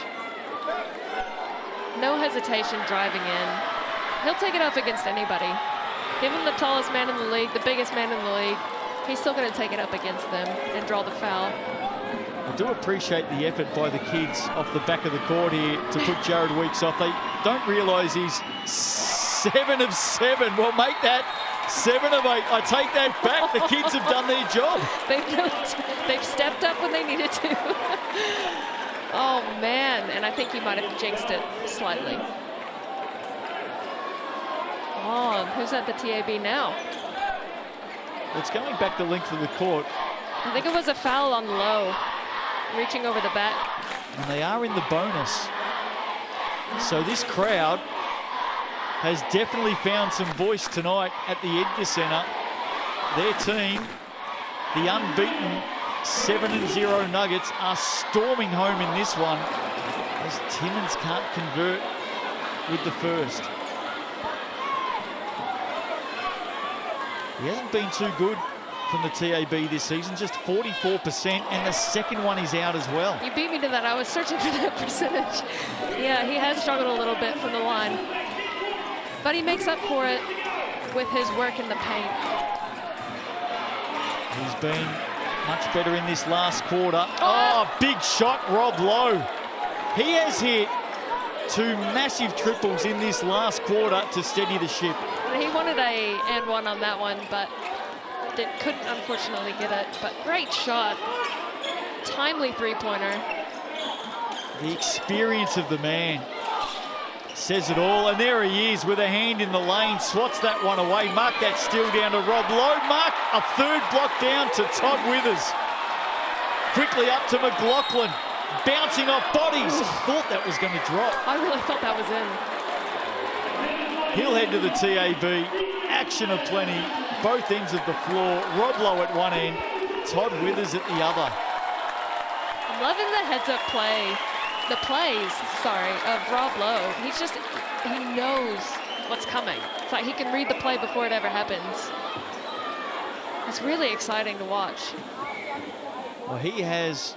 Speaker 2: No hesitation driving in. He'll take it up against anybody. Give him the tallest man in the league, the biggest man in the league. He's still going to take it up against them and draw the foul.
Speaker 1: I do appreciate the effort by the kids off the back of the court here to put Jared Weeks off. They don't realise he's 7 of 7. Well, make that 7 of 8. I take that back. The kids have done their job.
Speaker 2: They've stepped up when they needed to. Oh, man. And I think he might have jinxed it slightly. Oh, who's at the TAB now?
Speaker 1: It's going back the length of the court.
Speaker 2: I think it was a foul on Lowe, reaching over the back.
Speaker 1: And they are in the bonus. So this crowd has definitely found some voice tonight at the Edgar Centre. Their team, the unbeaten 7-0 Nuggets, are storming home in this one as Timmins can't convert with the first. He hasn't been too good from the TAB this season, just 44%, and the second one is out as well.
Speaker 2: You beat me to that. I was searching for that percentage. Yeah, he has struggled a little bit from the line, but he makes up for it with his work in the paint.
Speaker 1: He's been much better in this last quarter. Oh, big shot, Rob Lowe. He has hit 2 massive triples in this last quarter to steady the ship.
Speaker 2: He wanted a and one on that one, but couldn't unfortunately get it. But great shot. Timely three-pointer.
Speaker 1: The experience of the man says it all. And there he is with a hand in the lane. Swats that one away. Mark that steal down to Rob Lowe. Mark a third block down to Todd Withers. Quickly up to McLaughlin. Bouncing off bodies. Thought that was going to drop.
Speaker 2: I really thought that was in.
Speaker 1: He'll head to the TAB. Action aplenty. Both ends of the floor. Rob Lowe at one end. Todd Withers at the other.
Speaker 2: I'm loving the heads-up play. The plays, of Rob Lowe. He knows what's coming. It's like he can read the play before it ever happens. It's really exciting to watch.
Speaker 1: Well, he has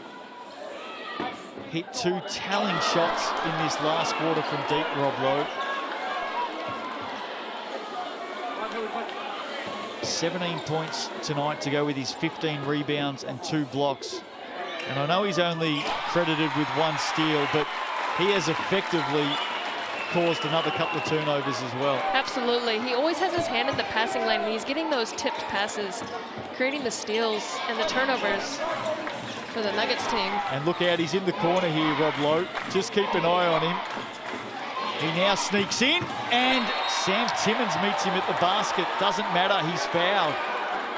Speaker 1: hit 2 telling shots in this last quarter from deep, Rob Lowe. 17 points tonight to go with his 15 rebounds and 2 blocks. And I know he's only credited with 1 steal, but he has effectively caused another couple of turnovers as well.
Speaker 2: Absolutely. He always has his hand in the passing lane, and he's getting those tipped passes, creating the steals and the turnovers for the Nuggets team.
Speaker 1: And look out, he's in the corner here, Rob Lowe. Just keep an eye on him. He now sneaks in, and Sam Timmins meets him at the basket. Doesn't matter, he's fouled.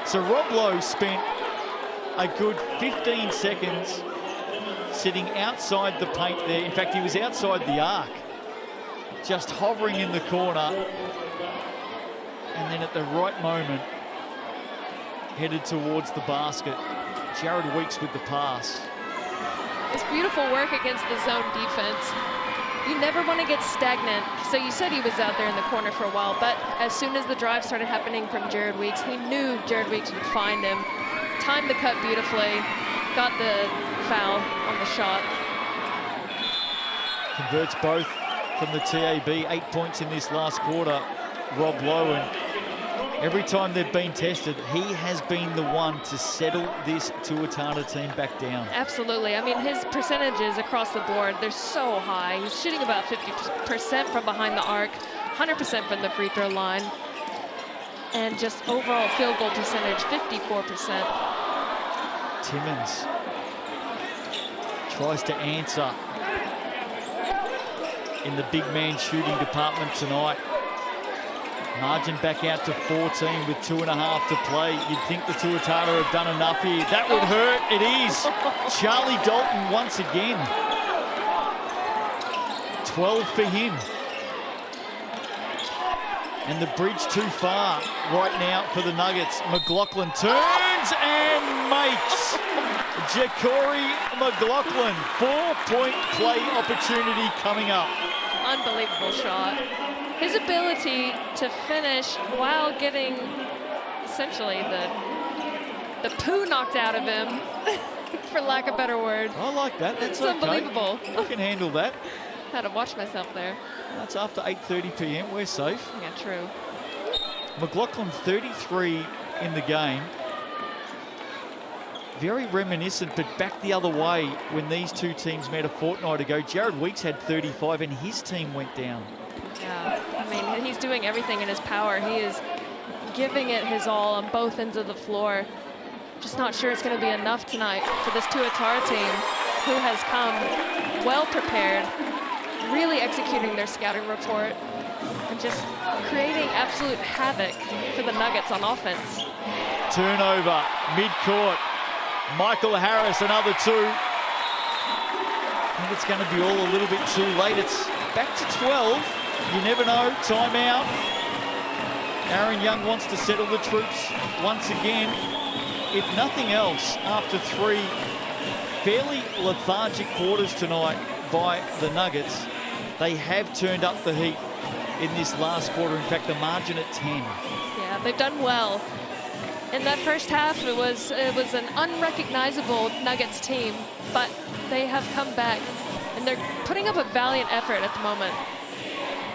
Speaker 1: So Rob Lowe spent a good 15 seconds sitting outside the paint there. In fact, he was outside the arc, just hovering in the corner. And then at the right moment, headed towards the basket. Jared Weeks with the pass.
Speaker 2: It's beautiful work against the zone defense. You never want to get stagnant. So you said he was out there in the corner for a while, but as soon as the drive started happening from Jared Weeks, he knew Jared Weeks would find him. Timed the cut beautifully, got the foul on the shot.
Speaker 1: Converts both from the TAB, 8 points in this last quarter. Rob Lowe, and every time they've been tested, he has been the one to settle this Tuatara team back down.
Speaker 2: Absolutely. I mean, his percentages across the board, they're so high. He's shooting about 50% from behind the arc, 100% from the free throw line, and just overall field goal percentage, 54%.
Speaker 1: Timmins tries to answer in the big man shooting department tonight. Margin back out to 14 with 2.5 to play. You'd think the Tuatara have done enough here. That would hurt. It is. Charlie Dalton once again. 12 for him. And the bridge too far right now for the Nuggets. McLaughlin turns and makes. Ja'Cory McLaughlin, 4-point play opportunity coming up.
Speaker 2: Unbelievable shot. His ability to finish while getting essentially the poo knocked out of him, for lack of a better word.
Speaker 1: I like that. That's
Speaker 2: It's unbelievable.
Speaker 1: I can handle that.
Speaker 2: Had to watch myself there.
Speaker 1: That's after 8:30 p.m. We're safe.
Speaker 2: Yeah, true.
Speaker 1: McLaughlin 33 in the game. Very reminiscent, but back the other way when these two teams met a fortnight ago. Jared Weeks had 35 and his team went down.
Speaker 2: Yeah, I mean, he's doing everything in his power. He is giving it his all on both ends of the floor. Just not sure it's going to be enough tonight for this Tuatara team, who has come well prepared, really executing their scouting report, and just creating absolute havoc for the Nuggets on offense.
Speaker 1: Turnover, mid-court. Michael Harris, another two. I think it's going to be all a little bit too late. It's back to 12. You never know. Timeout. Aaron Young wants to settle the troops once again. If nothing else, after three fairly lethargic quarters tonight by the Nuggets, they have turned up the heat in this last quarter. In fact, the margin at 10.
Speaker 2: Yeah, they've done well. In that first half, it was an unrecognizable Nuggets team, but they have come back, and they're putting up a valiant effort at the moment.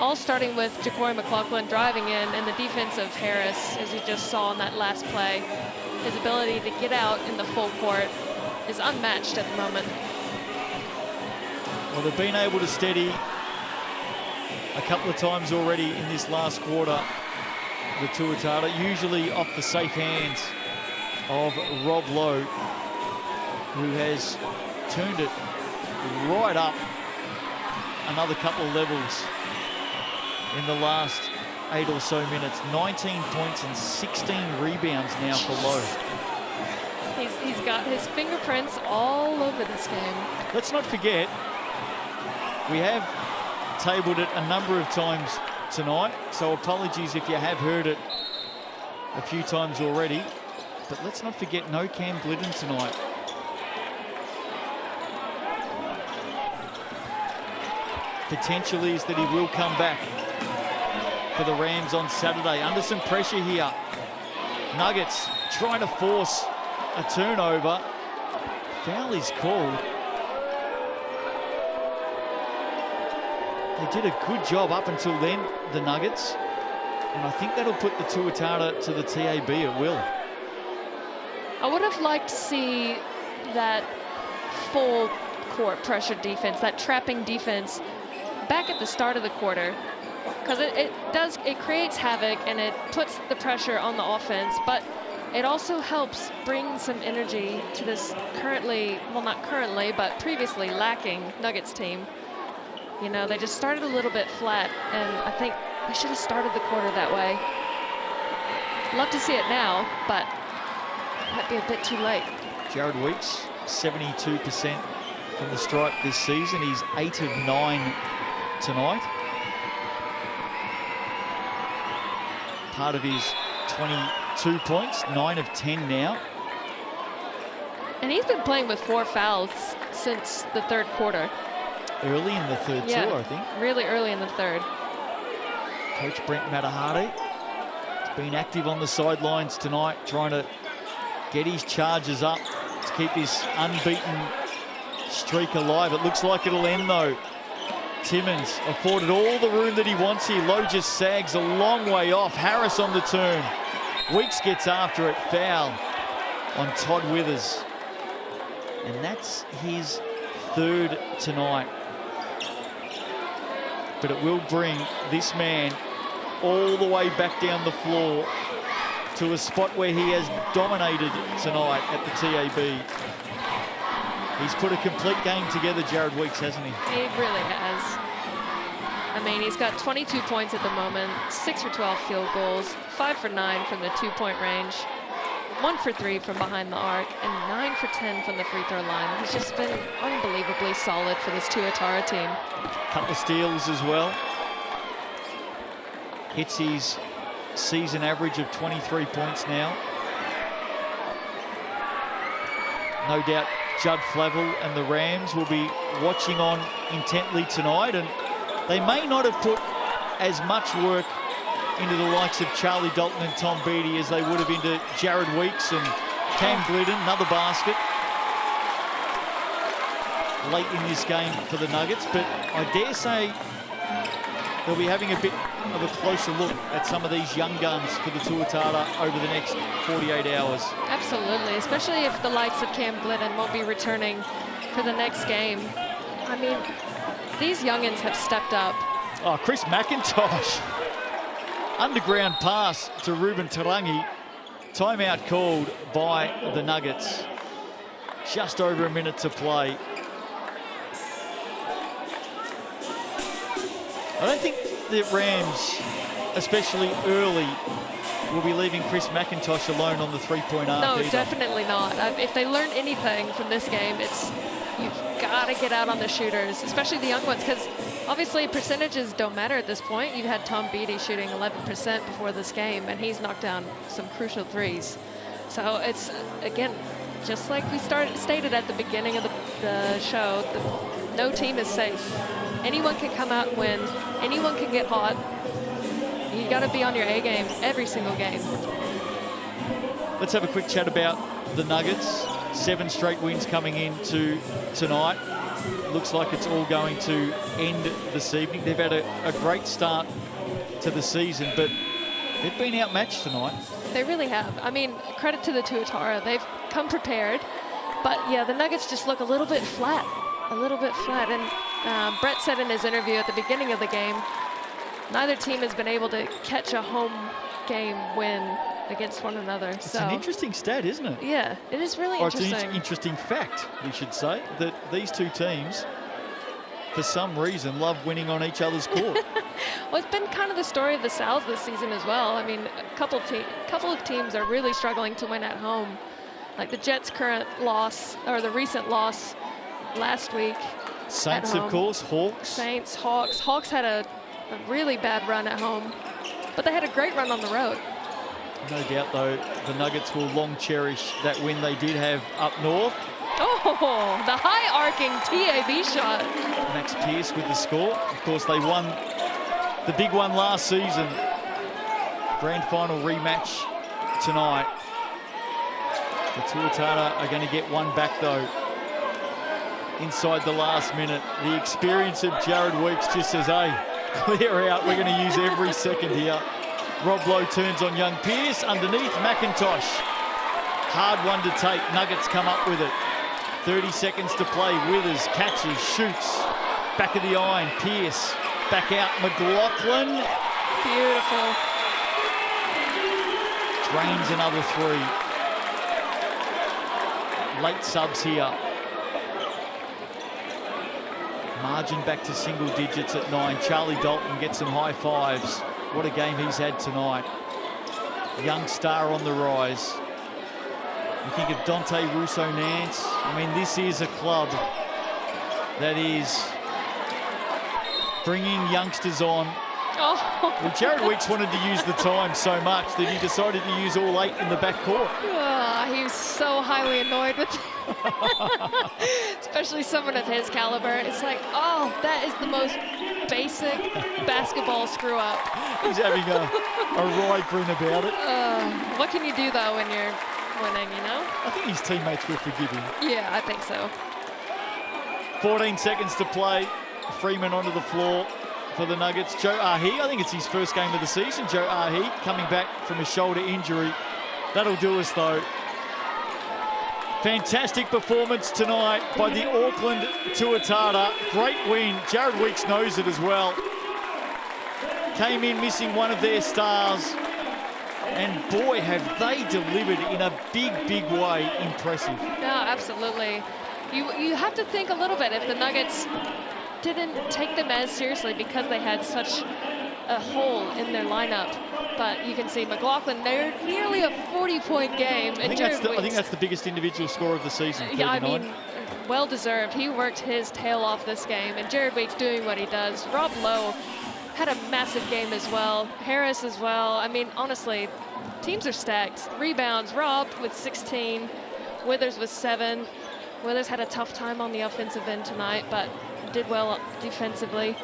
Speaker 2: All starting with Ja'Cory McLaughlin driving in, and the defense of Harris, as you just saw in that last play. His ability to get out in the full court is unmatched at the moment.
Speaker 1: Well, they've been able to steady a couple of times already in this last quarter, the Tuatara, usually off the safe hands of Rob Lowe, who has turned it right up another couple of levels in the last 8 or so minutes. 19 points and 16 rebounds now for Lowe.
Speaker 2: He's got his fingerprints all over this game.
Speaker 1: Let's not forget, we have tabled it a number of times tonight, so apologies if you have heard it a few times already, but let's not forget no Cam Glidden tonight. Potential is that he will come back for the Rams on Saturday. Under some pressure here. Nuggets trying to force a turnover. Foul is called. They did a good job up until then, the Nuggets. And I think that'll put the Tuatara to the TAB at will.
Speaker 2: I would have liked to see that full court pressure defense, that trapping defense, back at the start of the quarter. Because it creates havoc and it puts the pressure on the offense. But it also helps bring some energy to this currently, well, not currently, but previously lacking Nuggets team. You know, they just started a little bit flat, and I think they should have started the quarter that way. Love to see it now, but might be a bit too late.
Speaker 1: Jared Weeks, 72% from the stripe this season. He's 8 of 9 tonight. Part of his 22 points, 9 of 10 now.
Speaker 2: And he's been playing with 4 fouls since the third quarter.
Speaker 1: Early in the third too, I think.
Speaker 2: Really early in the third.
Speaker 1: Coach Brent Matahari has been active on the sidelines tonight, trying to get his Chargers up to keep this unbeaten streak alive. It looks like it'll end though. Timmins afforded all the room that he wants here. Lowe just sags a long way off. Harris on the turn. Weeks gets after it. Foul on Todd Withers. And that's his third tonight. But it will bring this man all the way back down the floor to a spot where he has dominated tonight at the TAB. He's put a complete game together, Jared Weeks, hasn't he?
Speaker 2: He really has. I mean, he's got 22 points at the moment, 6 for 12 field goals, 5 for 9 from the 2-point range, 1 for 3 from behind the arc, and 9 for 10 from the free throw line. He's just been unbelievably solid for this Tuatara team.
Speaker 1: Couple of steals as well. Hits his season average of 23 points now. No doubt Judd Flavel and the Rams will be watching on intently tonight, and they may not have put as much work into the likes of Charlie Dalton and Tom Beattie as they would have into Jared Weeks and Cam Glidden, another basket late in this game for the Nuggets. But I dare say they'll be having a bit of a closer look at some of these young guns for the Tuatara over the next 48 hours.
Speaker 2: Absolutely, especially if the likes of Cam Glidden won't be returning for the next game. I mean, these youngins have stepped up.
Speaker 1: Oh, Chris McIntosh. Underground pass to Ruben Tarangi. Timeout called by the Nuggets. Just over a minute to play. I don't think the Rams, especially early, will be leaving Chris McIntosh alone on the three-point arc.
Speaker 2: No,
Speaker 1: either.
Speaker 2: definitely not. If they learned anything from this game, it's you've got to get out on the shooters, especially the young ones, because obviously percentages don't matter at this point. You had Tom Beattie shooting 11% before this game, and he's knocked down some crucial threes. So it's, again, just like we stated at the beginning of the show, no team is safe. Anyone can come out and win. Anyone can get hot. You got to be on your A game every single game.
Speaker 1: Let's have a quick chat about the Nuggets. 7 straight wins coming into tonight. Looks like it's all going to end this evening. They've had a great start to the season, but they've been outmatched tonight.
Speaker 2: They really have. I mean, credit to the Tuatara. They've come prepared. But, yeah, the Nuggets just look a little bit flat. A little bit flat. And Brett said in his interview at the beginning of the game, neither team has been able to catch a home game win against one another.
Speaker 1: It's an interesting stat, isn't it?
Speaker 2: Yeah, it is really interesting.
Speaker 1: It's an interesting fact, we should say, that these two teams, for some reason, love winning on each other's court.
Speaker 2: Well, it's been kind of the story of the Sal's this season as well. I mean, a couple of teams are really struggling to win at home. Like the Jets' current loss, or the recent loss last week.
Speaker 1: Saints, of course, Hawks.
Speaker 2: Saints, Hawks. Hawks had a really bad run at home, but they had a great run on the road.
Speaker 1: No doubt, though, the Nuggets will long cherish that win they did have up north.
Speaker 2: Oh, the high-arcing TAB shot.
Speaker 1: Max Pierce with the score. Of course, they won the big one last season. Grand final rematch tonight. The Tuatara are going to get one back, though, inside the last minute. The experience of Jared Weeks just says, hey, clear out. We're going to use every second here. Rob Lowe turns on young Pierce. Underneath, McIntosh. Hard one to take. Nuggets come up with it. 30 seconds to play. Withers catches, shoots. Back of the iron. Pierce. Back out. McLaughlin.
Speaker 2: Beautiful.
Speaker 1: drains another 3. Late subs here. Margin back to single digits at 9. Charlie Dalton gets some high fives. What a game he's had tonight. Young star on the rise. You think of Dante Russo-Nance. I mean, this is a club that is bringing youngsters on.
Speaker 2: Oh.
Speaker 1: Well, Jared Weeks wanted to use the time so much that he decided to use all 8 in the backcourt.
Speaker 2: Oh, he was so highly annoyed with especially someone of his caliber. It's like, oh, that is the most basic basketball screw up.
Speaker 1: He's having a wry grin about it.
Speaker 2: What can you do, though, when you're winning, you know?
Speaker 1: I think his teammates will forgive him.
Speaker 2: Yeah, I think so.
Speaker 1: 14 seconds to play. Freeman onto the floor for the Nuggets. Joe Ahi, I think it's his first game of the season. Joe Ahi coming back from a shoulder injury. That'll do us, though. Fantastic performance tonight by the Auckland Tuatara. Great win. Jared Weeks knows it as well. Came in missing one of their stars. And boy, have they delivered in a big, big way. Impressive.
Speaker 2: No, absolutely. You have to think a little bit if the Nuggets didn't take them as seriously because they had such a hole in their lineup. But you can see McLaughlin, they're nearly a 40-point game.
Speaker 1: I think that's the biggest individual score of the season. 39.
Speaker 2: Yeah, I mean, well deserved. He worked his tail off this game, and Jared Weeks doing what he does. Rob Lowe had a massive game as well. Harris as well. I mean, honestly, teams are stacked. Rebounds, Rob with 16, Withers with 7. Withers had a tough time on the offensive end tonight, but did well defensively.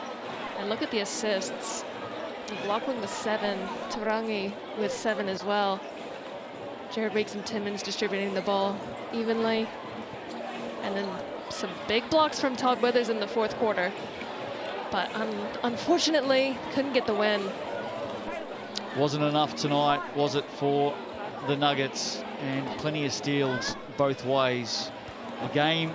Speaker 2: And look at the assists. McLaughlin with 7, Tarangi with 7 as well. Jared Weeks and Timmins distributing the ball evenly. And then some big blocks from Todd Withers in the fourth quarter. But unfortunately, couldn't get the win.
Speaker 1: Wasn't enough tonight, was it, for the Nuggets? And plenty of steals both ways. A game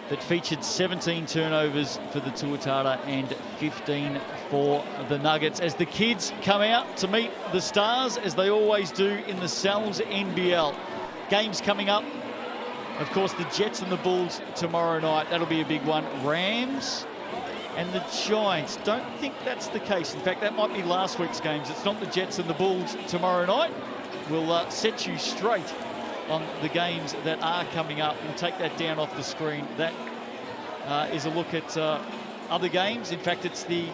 Speaker 1: that featured 17 turnovers for the Tuatara and 15 for the Nuggets as the kids come out to meet the stars, as they always do in the NZNBL. Games coming up. Of course, the Jets and the Bulls tomorrow night. That'll be a big one. Rams and the Giants. Don't think that's the case. In fact, that might be last week's games. It's not the Jets and the Bulls tomorrow night. We'll set you straight on the games that are coming up. We'll take that down off the screen. That is a look at other games. In fact, it's the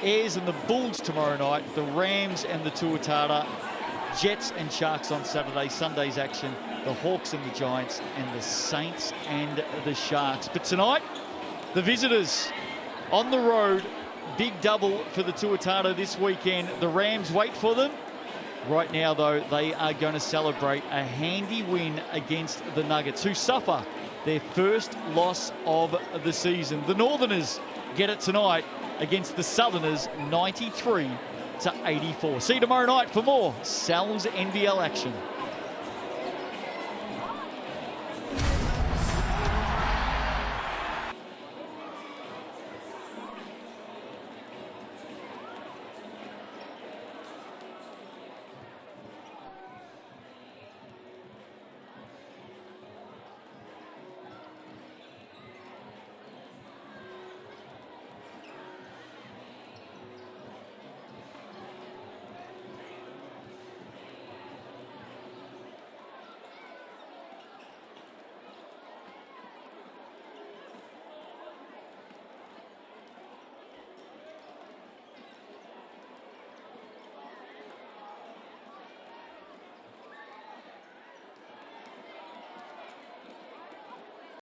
Speaker 1: Airs and the Bulls tomorrow night, the Rams and the Tuatara, Jets and Sharks on Saturday. Sunday's action, the Hawks and the Giants, and the Saints and the Sharks. But tonight, the visitors on the road. Big double for the Tuatara this weekend. The Rams wait for them. Right now, though, they are going to celebrate a handy win against the Nuggets, who suffer their first loss of the season. The Northerners get it tonight against the Southerners, 93-84. See you tomorrow night for more NZNBL action.